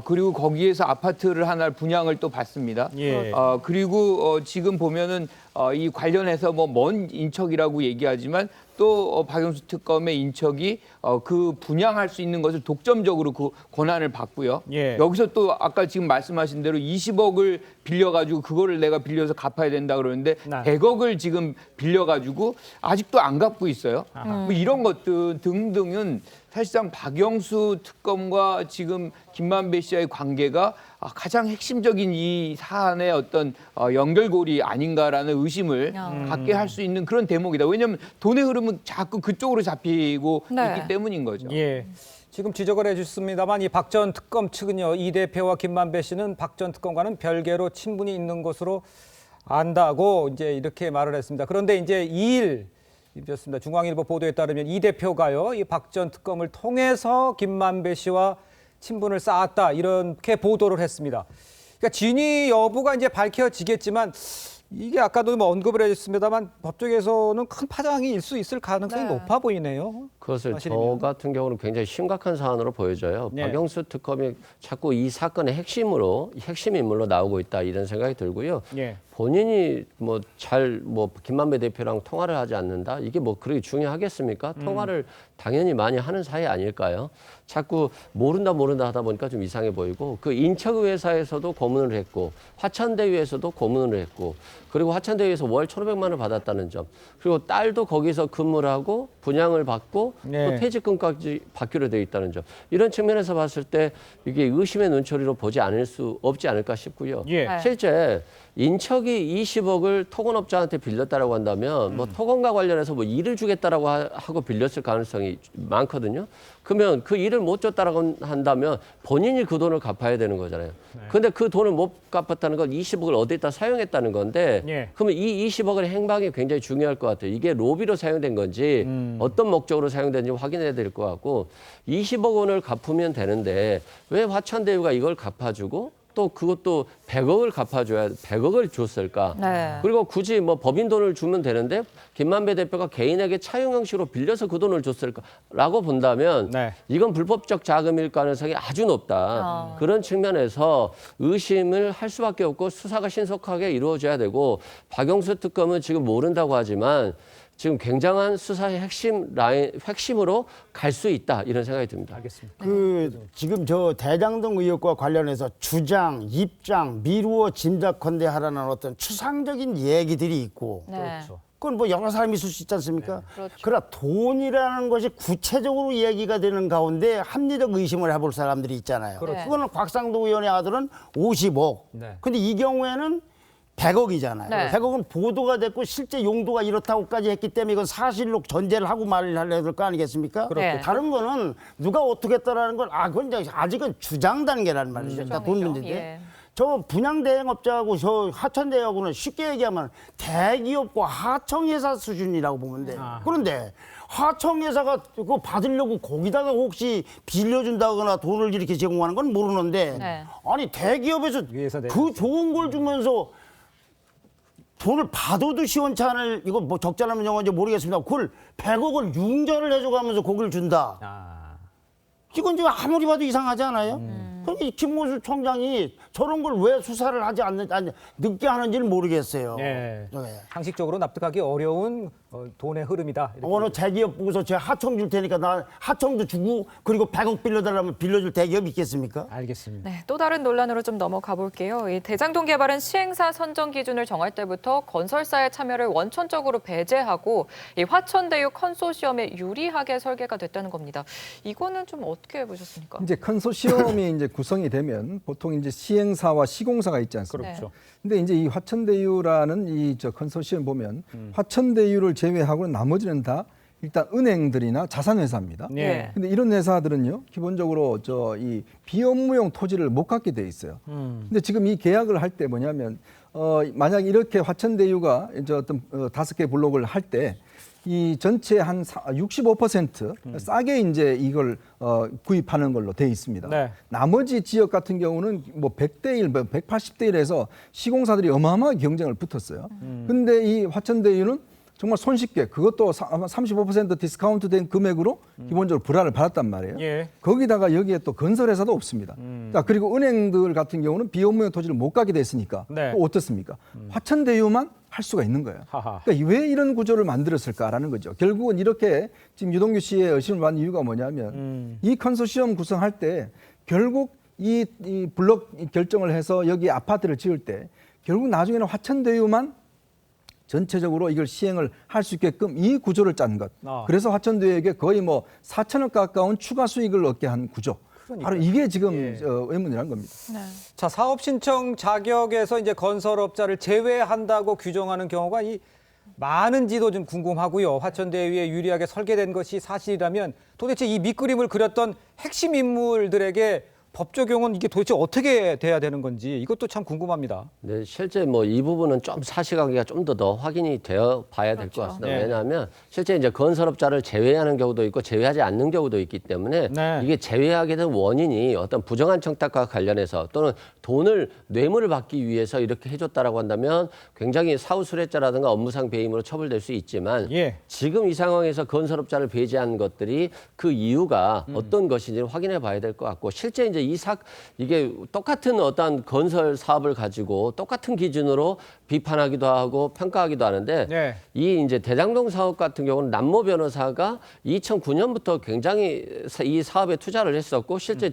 그리고 거기에서 아파트를 하나 분양을 또 받습니다. 예. 그리고 지금 보면은 이 관련해서 뭐 먼 인척이라고 얘기하지만 또 박영수 특검의 인척이 그 분양할 수 있는 것을 독점적으로 그 권한을 받고요. 예. 여기서 또 아까 지금 말씀하신 대로 20억을 빌려가지고 그거를 내가 빌려서 갚아야 된다 그러는데 네. 100억을 지금 빌려가지고 아직도 안 갚고 있어요. 뭐 이런 것들 등등은 사실상 박영수 특검과 지금 김만배 씨와의 관계가 가장 핵심적인 이 사안의 어떤 연결고리 아닌가라는 의심을 갖게 할 수 있는 그런 대목이다. 왜냐하면 돈의 흐름은 자꾸 그쪽으로 잡히고 네. 있기 때문인 거죠. 예. 지금 지적을 해주셨습니다만 이 박 전 특검 측은요. 이 대표와 김만배 씨는 박 전 특검과는 별개로 친분이 있는 것으로 안다고 이제 이렇게 말을 했습니다. 그런데 이제 2일 입혔습니다. 중앙일보 보도에 따르면 이 대표가요. 이 박 전 특검을 통해서 김만배 씨와 친분을 쌓았다 이렇게 보도를 했습니다. 그러니까 진위 여부가 이제 밝혀지겠지만 이게 아까도 뭐 언급을 해줬습니다만 법조계에서는 큰 파장이 일 수 있을 가능성이 높아 보이네요. 그것을 사실이면. 저 같은 경우는 굉장히 심각한 사안으로 보여져요. 네. 박영수 특검이 자꾸 이 사건의 핵심 인물로 나오고 있다 이런 생각이 들고요. 예. 본인이 김만배 대표랑 통화를 하지 않는다? 이게 뭐 그렇게 중요하겠습니까? 통화를 당연히 많이 하는 사이 아닐까요? 자꾸 모른다 하다 보니까 좀 이상해 보이고 그 인척의회사에서도 고문을 했고 화천대유에서도 고문을 했고 그리고 화천대유에서 월 1,500만 원을 받았다는 점 그리고 딸도 거기서 근무를 하고 분양을 받고 네. 또 퇴직금까지 받기로 돼 있다는 점 이런 측면에서 봤을 때 이게 의심의 눈초리로 보지 않을 수 없지 않을까 싶고요. 예. 네. 실제 인척이 20억을 토건업자한테 빌렸다라고 한다면 뭐 토건과 관련해서 뭐 일을 주겠다라고 하고 빌렸을 가능성이 많거든요. 그러면 그 일을 못 줬다라고 한다면 본인이 그 돈을 갚아야 되는 거잖아요. 근데 그 돈을 못 갚았다는 건 20억을 어디다 사용했다는 건데 예. 그러면 이 20억의 행방이 굉장히 중요할 것 같아요. 이게 로비로 사용된 건지 어떤 목적으로 사용된지 확인해야 될 것 같고 20억 원을 갚으면 되는데 왜 화천대유가 이걸 갚아주고 또 그것도 100억을 갚아줘야 100억을 줬을까? 네. 그리고 굳이 뭐 법인 돈을 주면 되는데 김만배 대표가 개인에게 차용 형식으로 빌려서 그 돈을 줬을까라고 본다면 네. 이건 불법적 자금일 가능성이 아주 높다. 그런 측면에서 의심을 할 수밖에 없고 수사가 신속하게 이루어져야 되고 박영수 특검은 지금 모른다고 하지만 지금 굉장한 수사의 핵심으로 갈 수 있다 이런 생각이 듭니다. 알겠습니다. 지금 저 대장동 의혹과 관련해서 주장, 입장, 미루어 짐작컨대 하라는 어떤 추상적인 얘기들이 있고 네. 그건 뭐 여러 사람이 있을 수 있지 않습니까? 그렇죠. 그러나 돈이라는 것이 구체적으로 얘기가 되는 가운데 합리적 의심을 해볼 사람들이 있잖아요. 그렇죠. 그거는 곽상도 의원의 아들은 50억. 네. 근데 이 경우에는 100억이잖아요. 네. 100억은 보도가 됐고 실제 용도가 이렇다고까지 했기 때문에 이건 사실로 전제를 하고 말을 하려야 될 거 아니겠습니까? 네. 다른 거는 누가 어떻게 했다라는 건 그건 이제 아직은 주장 단계라는 말이죠. 돈 주장이죠. 문제인데. 예. 저 분양 대행업자하고 저 하천대유하고는 쉽게 얘기하면 대기업과 하청회사 수준이라고 보면 돼. 그런데 하청회사가 그거 받으려고 거기다가 혹시 빌려준다거나 돈을 이렇게 제공하는 건 모르는데 네. 아니 대기업에서 위에서 그 좋은 걸 주면서 돈을 받아도 시원찮을 이거 뭐 적절한 용어인지 모르겠습니다. 그걸 100억을 융자를 해줘가면서 거기를 준다. 이건 지금 아무리 봐도 이상하지 않아요? 그러니까 김문수 총장이 저런 걸 왜 수사를 하지 늦게 하는지를 모르겠어요. 네. 네. 상식적으로 납득하기 어려운 돈의 흐름이다. 이렇게. 어느 대기업 보고서 제가 하청 줄 테니까 나 하청도 주고 그리고 100억 빌려달라면 빌려줄 대기업 있겠습니까? 알겠습니다. 네, 또 다른 논란으로 좀 넘어가 볼게요. 이 대장동 개발은 시행사 선정 기준을 정할 때부터 건설사의 참여를 원천적으로 배제하고 이 화천대유 컨소시엄에 유리하게 설계가 됐다는 겁니다. 이거는 좀 어떻게 보셨습니까? 이제 컨소시엄이 이제 구성이 되면 보통 이제 시행사와 시공사가 있지 않습니까? 그렇죠. 근데 이제 이 화천대유라는 이 저 컨소시엄 보면 화천대유를 제외하고는 나머지는 다 일단 은행들이나 자산회사입니다. 네. 근데 이런 회사들은요, 기본적으로 저 이 비업무용 토지를 못 갖게 돼 있어요. 근데 지금 이 계약을 할 때 뭐냐면, 만약 이렇게 화천대유가 이제 어떤 5개 블록을 할 때 이 전체 한 65% 싸게 이제 이걸 구입하는 걸로 돼 있습니다. 네. 나머지 지역 같은 경우는 뭐 100대 1, 180대 1에서 시공사들이 어마어마하게 경쟁을 붙었어요. 근데 이 화천대유는 정말 손쉽게 그것도 아마 35% 디스카운트 된 금액으로 기본적으로 불화를 받았단 말이에요. 예. 거기다가 여기에 또 건설회사도 없습니다. 자, 그리고 은행들 같은 경우는 비업무용 토지를 못 가게 됐으니까 네. 또 어떻습니까? 화천대유만 할 수가 있는 거예요. 하하. 그러니까 왜 이런 구조를 만들었을까라는 거죠. 결국은 이렇게 지금 유동규 씨의 의심을 받는 이유가 뭐냐면 이 컨소시엄 구성할 때 결국 이 블록 결정을 해서 여기 아파트를 지을 때 결국 나중에는 화천대유만 전체적으로 이걸 시행을 할 수 있게끔 이 구조를 짠 것. 그래서 화천대유에게 거의 뭐 4천억 가까운 추가 수익을 얻게 한 구조. 바로 이게 지금 의문이라는 겁니다. 네. 자, 사업 신청 자격에서 이제 건설업자를 제외한다고 규정하는 경우가 이 많은지도 좀 궁금하고요. 화천대유에 유리하게 설계된 것이 사실이라면 도대체 이 밑그림을 그렸던 핵심 인물들에게 법 적용은 이게 도대체 어떻게 돼야 되는 건지 이것도 참 궁금합니다. 네, 실제 뭐 이 부분은 좀 사실관계가 좀 더 확인이 되어 봐야 될 것 그렇죠. 같습니다. 네. 왜냐하면 실제 이제 건설업자를 제외하는 경우도 있고 제외하지 않는 경우도 있기 때문에 네. 이게 제외하게 된 원인이 어떤 부정한 청탁과 관련해서 또는 뇌물을 받기 위해서 이렇게 해줬다라고 한다면 굉장히 사후수뢰죄라든가 업무상 배임으로 처벌될 수 있지만 예. 지금 이 상황에서 건설업자를 배제한 것들이 그 이유가 어떤 것인지 확인해 봐야 될 것 같고 실제 이제 이게 똑같은 어떤 건설 사업을 가지고 똑같은 기준으로 비판하기도 하고 평가하기도 하는데 네. 이 이제 대장동 사업 같은 경우는 남모 변호사가 2009년부터 굉장히 이 사업에 투자를 했었고 실제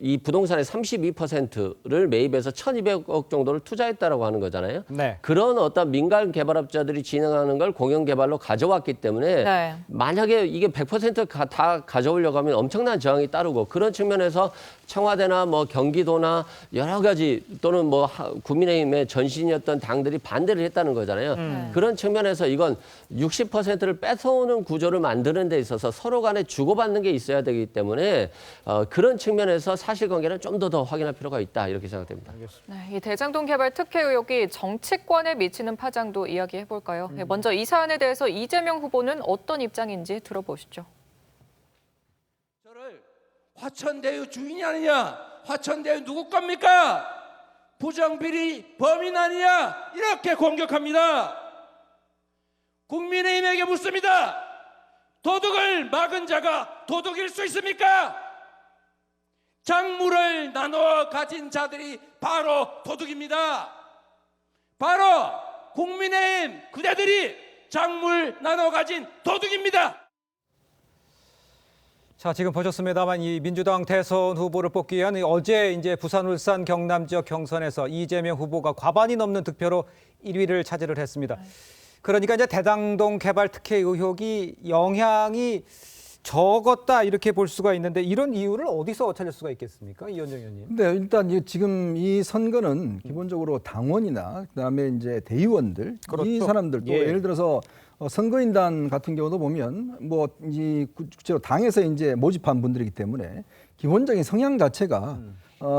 이 부동산의 32%를 매입해서 1,200억 정도를 투자했다라고 하는 거잖아요. 네. 그런 어떤 민간 개발업자들이 진행하는 걸 공영 개발로 가져왔기 때문에 네. 만약에 이게 100% 다 가져오려고 하면 엄청난 저항이 따르고 그런 측면에서 청와대나 뭐 경기도나 여러 가지 또는 뭐 국민의힘의 전신이었던 당들이 반대를 했다는 거잖아요. 그런 측면에서 이건 60%를 뺏어오는 구조를 만드는 데 있어서 서로 간에 주고받는 게 있어야 되기 때문에 그런 측면에서 사실관계는 좀 더 확인할 필요가 있다 이렇게 생각됩니다. 네, 이 대장동 개발 특혜 의혹이 정치권에 미치는 파장도 이야기해 볼까요? 먼저 이 사안에 대해서 이재명 후보는 어떤 입장인지 들어보시죠. 저를 화천대유 주인이 아니냐? 화천대유 누구 겁니까? 부정비리 범인 아니냐? 이렇게 공격합니다. 국민의힘에게 묻습니다. 도둑을 막은 자가 도둑일 수 있습니까? 작물을 나눠 가진 자들이 바로 도둑입니다. 바로 국민의힘 그대들이 작물 나눠 가진 도둑입니다. 자, 지금 보셨습니다만 이 민주당 대선 후보를 뽑기 위한 어제 이제 부산, 울산, 경남 지역 경선에서 이재명 후보가 과반이 넘는 득표로 1위를 차지를 했습니다. 그러니까 이제 대장동 개발 특혜 의혹이 영향이 적었다 이렇게 볼 수가 있는데 이런 이유를 어디서 찾을 수가 있겠습니까, 이현정 의원님? 근데 일단 지금 이 선거는 기본적으로 당원이나 그다음에 이제 대의원들 그렇죠. 이 사람들 또 예. 예를 들어서 선거인단 같은 경우도 보면 뭐 이 구체로 당에서 이제 모집한 분들이기 때문에 기본적인 성향 자체가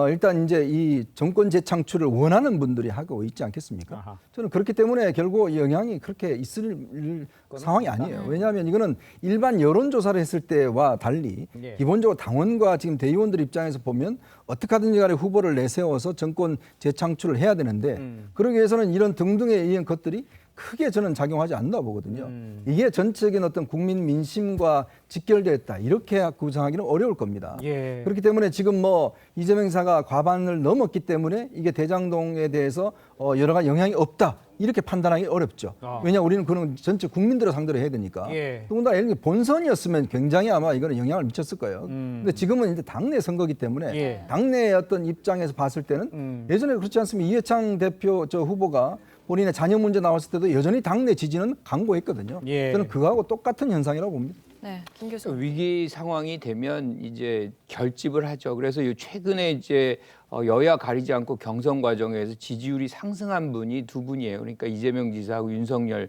일단 이제 이 정권 재창출을 원하는 분들이 하고 있지 않겠습니까? 아하. 저는 그렇기 때문에 결국 영향이 그렇게 있을 상황이 아니에요. 왜냐하면 이거는 일반 여론조사를 했을 때와 달리 예. 기본적으로 당원과 지금 대의원들 입장에서 보면 어떻게 하든지 간에 후보를 내세워서 정권 재창출을 해야 되는데 그러기 위해서는 이런 등등에 의한 것들이 크게 저는 작용하지 않나 보거든요. 이게 전체적인 어떤 국민 민심과 직결되어 있다. 이렇게 구성하기는 어려울 겁니다. 예. 그렇기 때문에 지금 뭐 이재명 지사가 과반을 넘었기 때문에 이게 대장동에 대해서 여러 가지 영향이 없다. 이렇게 판단하기 어렵죠. 왜냐 우리는 그런 전체 국민들을 상대로 해야 되니까. 예. 더군다나 예를 들어 본선이었으면 굉장히 아마 이거는 영향을 미쳤을 거예요. 근데 지금은 이제 당내 선거기 때문에 예. 당내의 어떤 입장에서 봤을 때는 예전에 그렇지 않습니까? 이해창 대표 후보가 본인의 자녀 문제 나왔을 때도 여전히 당내 지지는 강고했거든요. 예. 저는 그거하고 똑같은 현상이라고 봅니다. 네, 김 교수. 위기 상황이 되면 이제 결집을 하죠. 그래서 최근에 이제 여야 가리지 않고 경선 과정에서 지지율이 상승한 분이 두 분이에요. 그러니까 이재명 지사하고 윤석열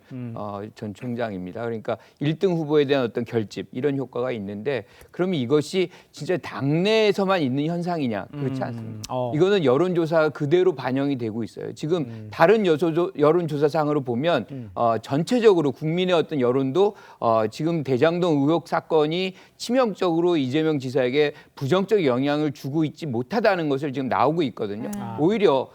전 총장입니다. 그러니까 1등 후보에 대한 어떤 결집 이런 효과가 있는데 그러면 이것이 진짜 당내에서만 있는 현상이냐? 그렇지 않습니다. 이거는 여론조사 그대로 반영이 되고 있어요. 지금 다른 여론조사상으로 보면 전체적으로 국민의 어떤 여론도 지금 대장동 의혹 사건이 치명적으로 이재명 지사에게 부정적 영향을 주고 있지 못하다는 것을 지금 나오고 있거든요. 오히려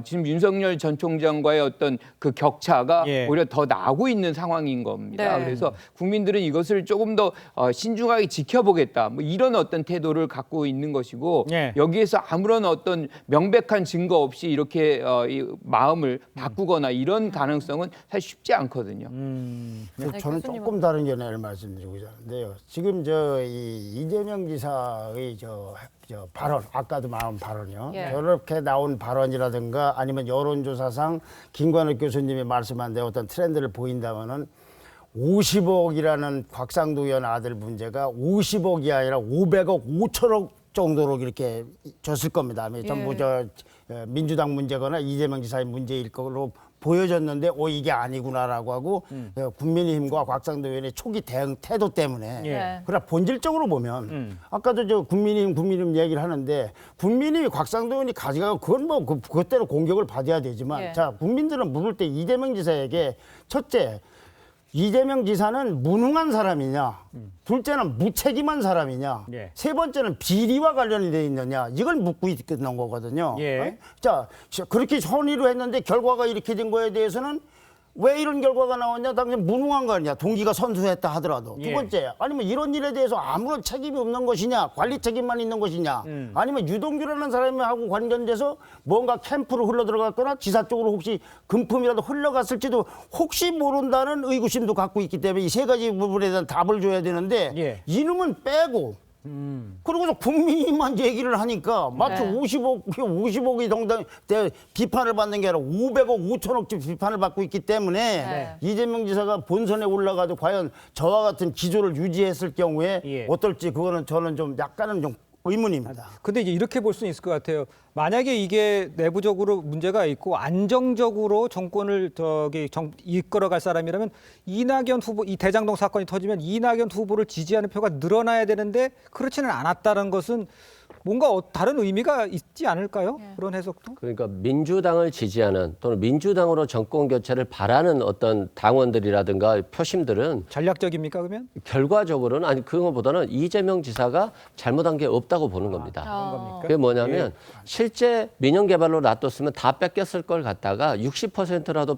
지금 윤석열 전 총장과의 어떤 그 격차가 예. 오히려 더 나고 있는 상황인 겁니다. 네. 그래서 국민들은 이것을 조금 더 신중하게 지켜보겠다. 뭐 이런 어떤 태도를 갖고 있는 것이고 예. 여기에서 아무런 어떤 명백한 증거 없이 이렇게 이 마음을 바꾸거나 이런 가능성은 사실 쉽지 않거든요. 네, 저는 교수님은. 조금 다른 견해를 말씀드리고자 하는데요. 지금 이재명 지사의 저 발언, 아까도 나온 발언이요. 예. 저렇게 나온 발언이라든가 아니면 여론조사상 김관욱 교수님이 말씀한 데 어떤 트렌드를 보인다면은 50억이라는 곽상도 의원 아들 문제가 50억이 아니라 500억, 5천억 정도로 이렇게 졌을 겁니다. 전부 민주당 문제거나 이재명 지사의 문제일 걸로 보여졌는데 이게 아니구나라고 하고 국민의힘과 곽상도 의원의 초기 대응 태도 때문에 예. 그러나 본질적으로 보면 아까도 저 국민의힘 얘기를 하는데 국민의힘이 곽상도 의원이 가져가고 그건 뭐 그것대로 공격을 받아야 되지만 예. 자 국민들은 물을 때 이재명 지사에게 첫째 이재명 지사는 무능한 사람이냐, 둘째는 무책임한 사람이냐, 예. 세 번째는 비리와 관련이 돼 있느냐 이걸 묻고 있는 거거든요. 예. 자 그렇게 선의로 했는데 결과가 이렇게 된 거에 대해서는 왜 이런 결과가 나왔냐? 당연히 무능한 거 아니냐? 동기가 선수했다 하더라도. 예. 두 번째, 아니면 이런 일에 대해서 아무런 책임이 없는 것이냐? 관리 책임만 있는 것이냐? 아니면 유동규라는 사람이 하고 관련돼서 뭔가 캠프로 흘러들어갔거나 지사 쪽으로 혹시 금품이라도 흘러갔을지도 혹시 모른다는 의구심도 갖고 있기 때문에 이 세 가지 부분에 대한 답을 줘야 되는데 예. 이놈은 빼고 그리고서 국민만 얘기를 하니까 마치 네. 50억이 정당 비판을 받는 게 아니라 500억, 5천억씩 비판을 받고 있기 때문에 네. 이재명 지사가 본선에 올라가도 과연 저와 같은 기조를 유지했을 경우에 예. 어떨지 그거는 저는 좀 약간은 좀 의문입니다. 근데 이제 이렇게 볼 수는 있을 것 같아요. 만약에 이게 내부적으로 문제가 있고 안정적으로 정권을 이끌어갈 사람이라면 이낙연 후보, 이 대장동 사건이 터지면 이낙연 후보를 지지하는 표가 늘어나야 되는데 그렇지는 않았다는 것은 뭔가 다른 의미가 있지 않을까요? 그런 해석도? 그러니까 민주당을 지지하는 또는 민주당으로 정권 교체를 바라는 어떤 당원들이라든가 표심들은 전략적입니까 그러면? 결과적으로는 아니 그거보다는 이재명 지사가 잘못한 게 없다고 보는 겁니다. 그런 겁니까? 그게 뭐냐면 실제 민영개발로 놔뒀으면 다 뺏겼을 걸 갖다가 60%라도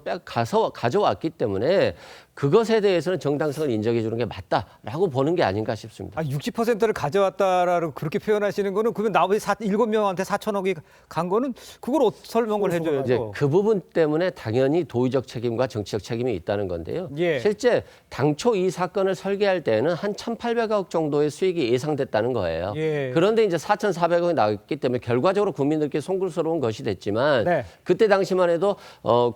가져왔기 때문에 그것에 대해서는 정당성을 인정해 주는 게 맞다라고 보는 게 아닌가 싶습니다. 60%를 가져왔다라고 그렇게 표현하시는 거는 그러면 나머지 7명한테 4천억이 간 거는 그걸 설명을 해줘야죠. 이제 그 부분 때문에 당연히 도의적 책임과 정치적 책임이 있다는 건데요. 예. 실제 당초 이 사건을 설계할 때는 한 1,800억 정도의 수익이 예상됐다는 거예요. 예. 그런데 이제 4,400억이 나왔기 때문에 결과적으로 국민들께 송구스러운 것이 됐지만 네. 그때 당시만 해도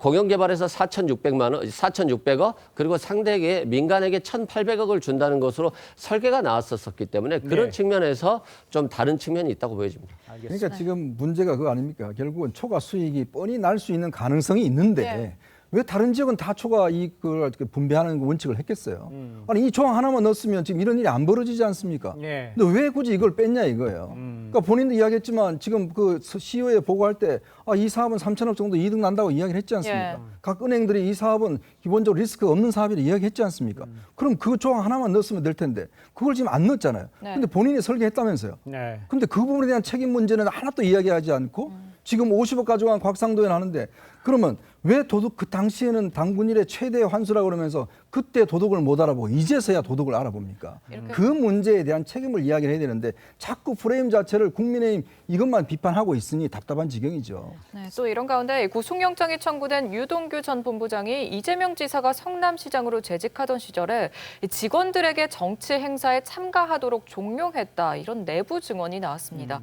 공영개발에서 4,600억 그리고 상대에게 민간에게 1,800억을 준다는 것으로 설계가 나왔었기 때문에 그런 네. 측면에서 좀 다른 측면이 있다고 보여집니다. 그러니까 지금 문제가 그거 아닙니까? 결국은 초과 수익이 뻔히 날 수 있는 가능성이 있는데 네. 왜 다른 지역은 다 초과 이익을 분배하는 원칙을 했겠어요? 아니 이 조항 하나만 넣었으면 지금 이런 일이 안 벌어지지 않습니까? 네. 근데 왜 굳이 이걸 뺐냐 이거예요. 그러니까 본인도 이야기했지만 지금 그 CEO에 보고할 때 이 사업은 3천억 정도 이득 난다고 이야기를 했지 않습니까? 예. 각 은행들이 이 사업은 기본적으로 리스크가 없는 사업이라 이야기했지 않습니까? 그럼 그 조항 하나만 넣었으면 될 텐데 그걸 지금 안 넣었잖아요. 네. 근데 본인이 설계했다면서요. 네. 근데 그 부분에 대한 책임 문제는 하나도 이야기하지 않고 지금 50억 가져간 곽상도에 하는데 그러면 왜 도둑 그 당시에는 당군일의 최대 환수라고 그러면서 그때 도둑을 못 알아보고 이제서야 도둑을 알아봅니까? 그 문제에 대한 책임을 이야기를 해야 되는데 자꾸 프레임 자체를 국민의힘 이것만 비판하고 있으니 답답한 지경이죠. 네, 또 이런 가운데 구속영장이 청구된 유동규 전 본부장이 이재명 지사가 성남시장으로 재직하던 시절에 직원들에게 정치 행사에 참가하도록 종용했다 이런 내부 증언이 나왔습니다.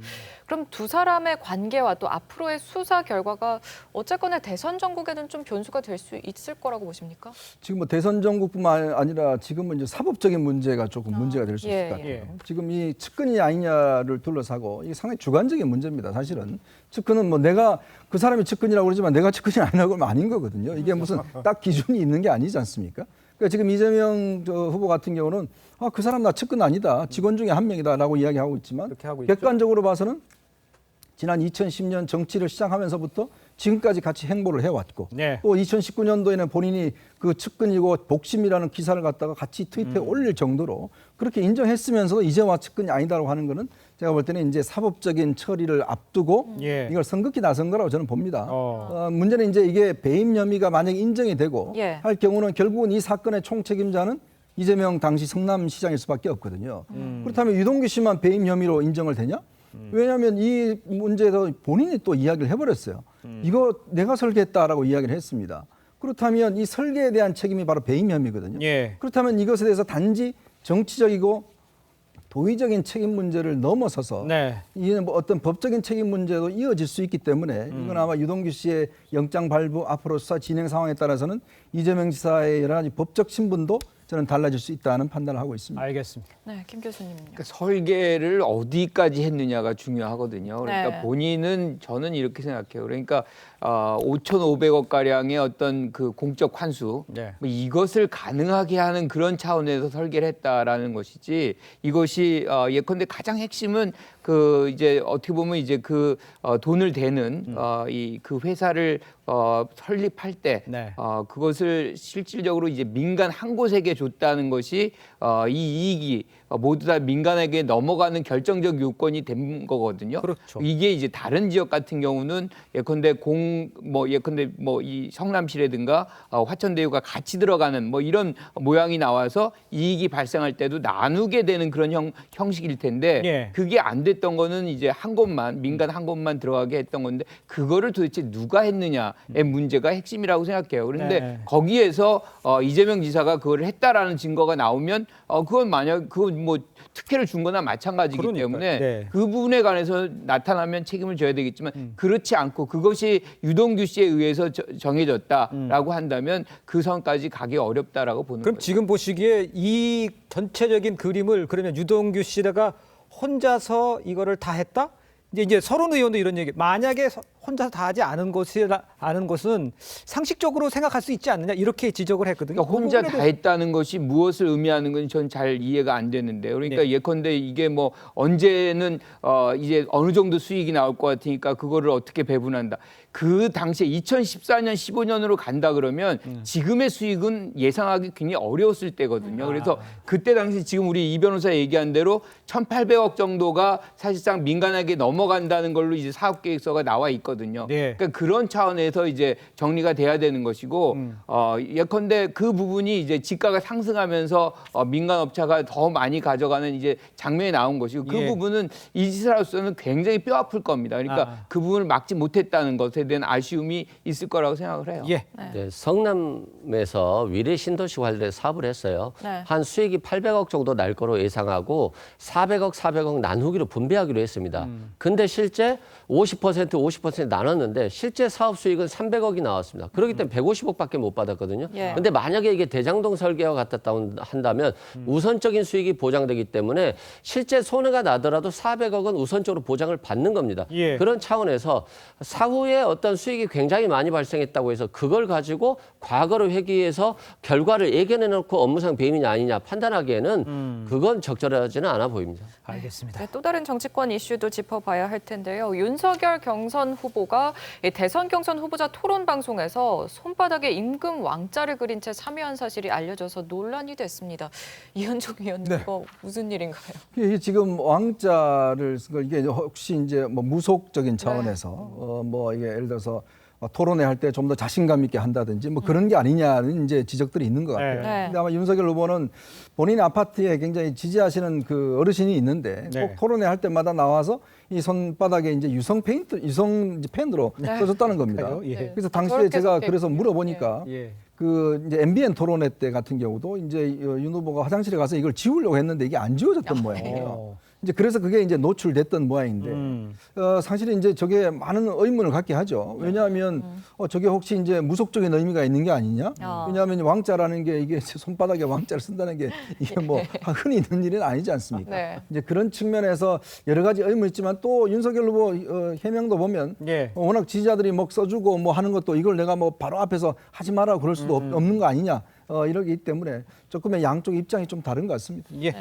그럼 두 사람의 관계와 또 앞으로의 수사 결과가 어쨌거나 대선 전국에는 좀 변수가 될 수 있을 거라고 보십니까? 지금 뭐 대선 전국뿐만 아니라 지금은 이제 사법적인 문제가 조금 문제가 될 수 있을 예, 것 같아요. 예. 지금 이 측근이 아니냐를 둘러싸고 이게 상당히 주관적인 문제입니다. 사실은 측근은 뭐 내가 그 사람이 측근이라고 그러지만 내가 측근이 아니라고 하면 아닌 거거든요. 이게 무슨 딱 기준이 있는 게 아니지 않습니까? 그러니까 지금 이재명 후보 같은 경우는 그 사람 나 측근 아니다. 직원 중에 한 명이다라고 이야기하고 있지만 그렇게 하고 있죠. 객관적으로 봐서는 지난 2010년 정치를 시작하면서부터 지금까지 같이 행보를 해왔고 네. 또 2019년도에는 본인이 그 측근이고 복심이라는 기사를 갖다가 같이 트위터에 올릴 정도로 그렇게 인정했으면서도 이제와 측근이 아니다라고 하는 거는 제가 볼 때는 이제 사법적인 처리를 앞두고 예. 이걸 선긋기 나선 거라고 저는 봅니다. 문제는 이제 이게 배임 혐의가 만약에 인정이 되고 예. 할 경우는 결국은 이 사건의 총책임자는 이재명 당시 성남시장일 수밖에 없거든요. 그렇다면 유동규 씨만 배임 혐의로 인정을 되냐? 왜냐하면 이 문제에서 본인이 또 이야기를 해버렸어요. 이거 내가 설계했다라고 이야기를 했습니다. 그렇다면 이 설계에 대한 책임이 바로 배임 혐의거든요. 예. 그렇다면 이것에 대해서 단지 정치적이고 도의적인 책임 문제를 넘어서서 네. 이는 뭐 어떤 법적인 책임 문제도 이어질 수 있기 때문에 이건 아마 유동규 씨의 영장 발부 앞으로 수사 진행 상황에 따라서는 이재명 지사의 여러 가지 법적 신분도 저는 달라질 수 있다는 판단을 하고 있습니다. 알겠습니다. 네, 김 교수님은요. 그러니까 설계를 어디까지 했느냐가 중요하거든요. 그러니까 네. 본인은 저는 이렇게 생각해요. 그러니까 5,500억 가량의 어떤 그 공적 환수 네. 뭐 이것을 가능하게 하는 그런 차원에서 설계를 했다라는 것이지 이것이 예컨대 가장 핵심은 그 이제 어떻게 보면 이제 그 돈을 대는 이 그 회사를 설립할 때 네. 그것을 실질적으로 이제 민간 한 곳에게 줬다는 것이 이 이익이 모두 다 민간에게 넘어가는 결정적 요건이 된 거거든요. 그렇죠. 이게 이제 다른 지역 같은 경우는 예컨대 이 성남시라든가 화천대유가 같이 들어가는 뭐 이런 모양이 나와서 이익이 발생할 때도 나누게 되는 그런 형식일 텐데 예. 그게 안 됐던 거는 이제 한 곳만 민간 한 곳만 들어가게 했던 건데 그거를 도대체 누가 했느냐의 문제가 핵심이라고 생각해요. 그런데 네. 거기에서 이재명 지사가 그걸 했다라는 증거가 나오면 그건 뭐 특혜를 준 거나 마찬가지이기 그러니까요. 때문에 네. 그 부분에 관해서 나타나면 책임을 져야 되겠지만 그렇지 않고 그것이 유동규 씨에 의해서 정해졌다라고 한다면 그 선까지 가기 어렵다라고 보는 그럼 거죠. 지금 보시기에 이 전체적인 그림을 그러면 유동규 씨가 혼자서 이거를 다 했다? 이제 서른 의원도 이런 얘기. 만약에 혼자 다 하지 않은 것은 상식적으로 생각할 수 있지 않느냐 이렇게 지적을 했거든요. 그러니까 혼자 다 했다는 것이 무엇을 의미하는 건지 전 잘 이해가 안 되는데요. 그러니까 네. 예컨대 이게 뭐 언제는 이제 어느 정도 수익이 나올 것 같으니까 그거를 어떻게 배분한다. 그 당시에 2014년, 15년으로 간다 그러면 지금의 수익은 예상하기 굉장히 어려웠을 때거든요. 그래서 그때 당시 지금 우리 이 변호사 얘기한 대로 1,800억 정도가 사실상 민간에게 넘어간다는 걸로 이제 사업계획서가 나와 있거든요. 네. 그러니까 그런 차원에서 이제 정리가 돼야 되는 것이고 예컨대 그 부분이 이제 지가가 상승하면서 민간 업체가 더 많이 가져가는 이제 장면이 나온 것이고 그 예. 부분은 이 지사로서는 굉장히 뼈 아플 겁니다. 그러니까 그 부분을 막지 못했다는 것에 대한 아쉬움이 있을 거라고 생각을 해요. 예. 네, 성남에서 위례 신도시 관련 사업을 했어요. 네. 한 수익이 800억 정도 날 거로 예상하고 400억 나누기로 분배하기로 했습니다. 근데 실제 50% 나눴는데 실제 사업 수익은 300억이 나왔습니다. 그렇기 때문에 150억밖에 못 받았거든요. 예. 근데 만약에 이게 대장동 설계와 같았다 한다면 우선적인 수익이 보장되기 때문에 실제 손해가 나더라도 400억은 우선적으로 보장을 받는 겁니다. 예. 그런 차원에서 사후에 어떤 수익이 굉장히 많이 발생했다고 해서 그걸 가지고 과거를 회귀해서 결과를 예견해놓고 업무상 배임이냐 아니냐 판단하기에는 그건 적절하지는 않아 보입니다. 알겠습니다. 네, 또 다른 정치권 이슈도 짚어봐야 할 텐데요. 윤석열 경선 후보가 대선 경선 후보자 토론 방송에서 손바닥에 임금 왕자를 그린 채 참여한 사실이 알려져서 논란이 됐습니다. 이현종 의원님, 이거 무슨 일인가요? 이게 지금 왕자를 쓴 걸 이게 혹시 이제 뭐 무속적인 차원에서 뭐 이게 예를 들어서 토론회 할 때 좀 더 자신감 있게 한다든지 뭐 그런 게 아니냐는 이제 지적들이 있는 것 같아요. 네. 근데 아마 윤석열 후보는 본인 아파트에 굉장히 지지하시는 그 어르신이 있는데 네. 꼭 토론회 할 때마다 나와서 이 손바닥에 이제 유성 펜으로 써줬다는 겁니다. 예. 그래서 당시에 저렇게 제가 적혀 그래서 물어보니까 예. 그 이제 MBN 토론회 때 같은 경우도 이제 윤 후보가 화장실에 가서 이걸 지우려고 했는데 이게 안 지워졌던 모양이에요. 이제 그래서 그게 이제 노출됐던 모양인데 사실은 이제 저게 많은 의문을 갖게 하죠. 왜냐하면 저게 혹시 이제 무속적인 의미가 있는 게 아니냐? 왜냐하면 왕자라는 게 이게 손바닥에 왕자를 쓴다는 게 이게 뭐 흔히 있는 일은 아니지 않습니까? 네. 이제 그런 측면에서 여러 가지 의문이 있지만 또 윤석열 후보 해명도 보면 예. 워낙 지지자들이 뭐 써주고 뭐 하는 것도 이걸 내가 뭐 바로 앞에서 하지 마라 그럴 수도 없는 거 아니냐? 이러기 때문에 조금의 양쪽 입장이 좀 다른 것 같습니다. 예.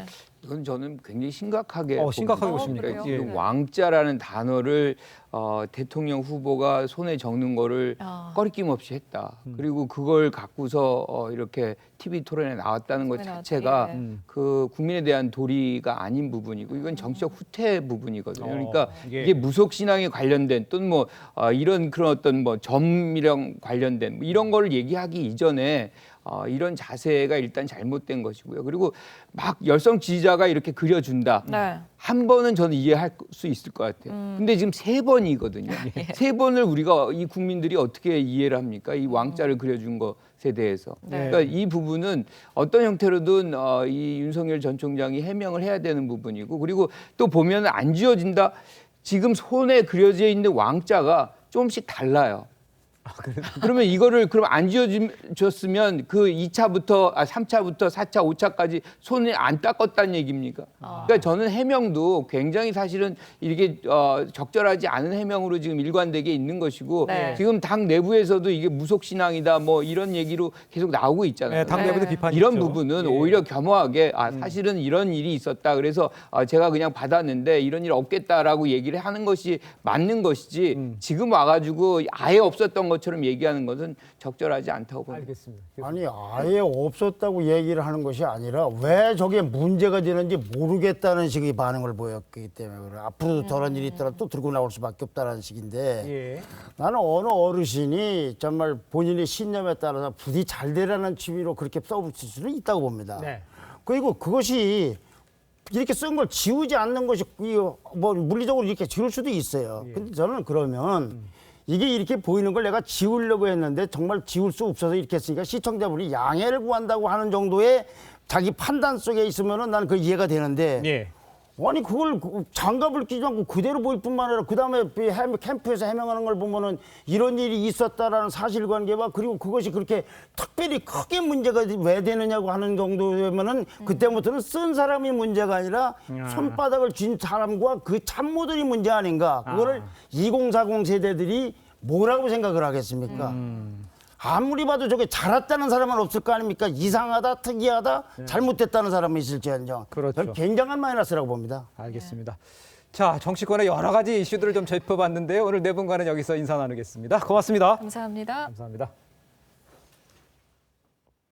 이건 저는 굉장히 심각하게 심각하게 봅니다. 보십니까? 그러니까 예. 왕자라는 단어를 대통령 후보가 손에 적는 거를 꺼리낌 없이 했다. 그리고 그걸 갖고서 이렇게 TV 토론에 나왔다는 것 자체가 그 국민에 대한 도리가 아닌 부분이고 이건 정치적 후퇴 부분이거든요. 그러니까 예. 이게 무속 신앙에 관련된 또는 뭐 이런 그런 어떤 뭐 점이랑 관련된 뭐 이런 거를 얘기하기 이전에 이런 자세가 일단 잘못된 것이고요. 그리고 막 열성 지지자가 이렇게 그려준다. 네. 한 번은 저는 이해할 수 있을 것 같아요. 근데 지금 3번이거든요. 3번을 우리가 이 국민들이 어떻게 이해를 합니까? 이 왕자를 그려준 것에 대해서. 네. 그러니까 이 부분은 어떤 형태로든 이 윤석열 전 총장이 해명을 해야 되는 부분이고 그리고 또 보면 안 지워진다. 지금 손에 그려져 있는 왕자가 조금씩 달라요. 그러면 이거를 그럼 안 지어줬으면 그 2차부터 3차부터 4차, 5차까지 손을 안 닦았다는 얘기입니까? 그러니까 저는 해명도 굉장히 사실은 이게 적절하지 않은 해명으로 지금 일관되게 있는 것이고 네. 지금 당 내부에서도 이게 무속 신앙이다 뭐 이런 얘기로 계속 나오고 있잖아요. 네, 당 내부도 비판이 이런 있죠. 부분은 예. 오히려 겸허하게 사실은 이런 일이 있었다. 그래서 제가 그냥 받았는데 이런 일 없겠다라고 얘기를 하는 것이 맞는 것이지 지금 와가지고 아예 없었던 것처럼 얘기하는 것은 적절하지 않다고 봅니다. 알겠습니다. 아니 아예 없었다고 얘기를 하는 것이 아니라 왜 저게 문제가 되는지 모르겠다는 식의 반응을 보였기 때문에 그래. 앞으로도 저런 일이 있더라도 또 들고 나올 수밖에 없다는 식인데 예. 나는 어느 어르신이 정말 본인의 신념에 따라서 부디 잘 되라는 취미로 그렇게 써붙일 수는 있다고 봅니다. 네. 그리고 그것이 이렇게 쓴 걸 지우지 않는 것이 뭐 물리적으로 이렇게 지울 수도 있어요. 근데 저는 그러면 이게 이렇게 보이는 걸 내가 지우려고 했는데 정말 지울 수 없어서 이렇게 했으니까 시청자분이 양해를 구한다고 하는 정도의 자기 판단 속에 있으면은 나는 그 이해가 되는데 예. 아니 그걸 장갑을 끼지 않고 그대로 보일 뿐만 아니라 그다음에 캠프에서 해명하는 걸 보면은 이런 일이 있었다라는 사실관계와 그리고 그것이 그렇게 특별히 크게 문제가 왜 되느냐고 하는 정도면은 그때부터는 쓴 사람이 문제가 아니라 손바닥을 쥔 사람과 그 참모들이 문제 아닌가. 그거를 2040 세대들이 뭐라고 생각을 하겠습니까? 아무리 봐도 저게 잘했다는 사람은 없을 거 아닙니까? 이상하다, 특이하다, 잘못됐다는 사람은 있을지언정. 그렇죠. 저는 굉장한 마이너스라고 봅니다. 알겠습니다. 자, 정치권의 여러 가지 이슈들을 좀 짚어봤는데요. 오늘 네 분과는 여기서 인사 나누겠습니다. 고맙습니다. 감사합니다. 감사합니다.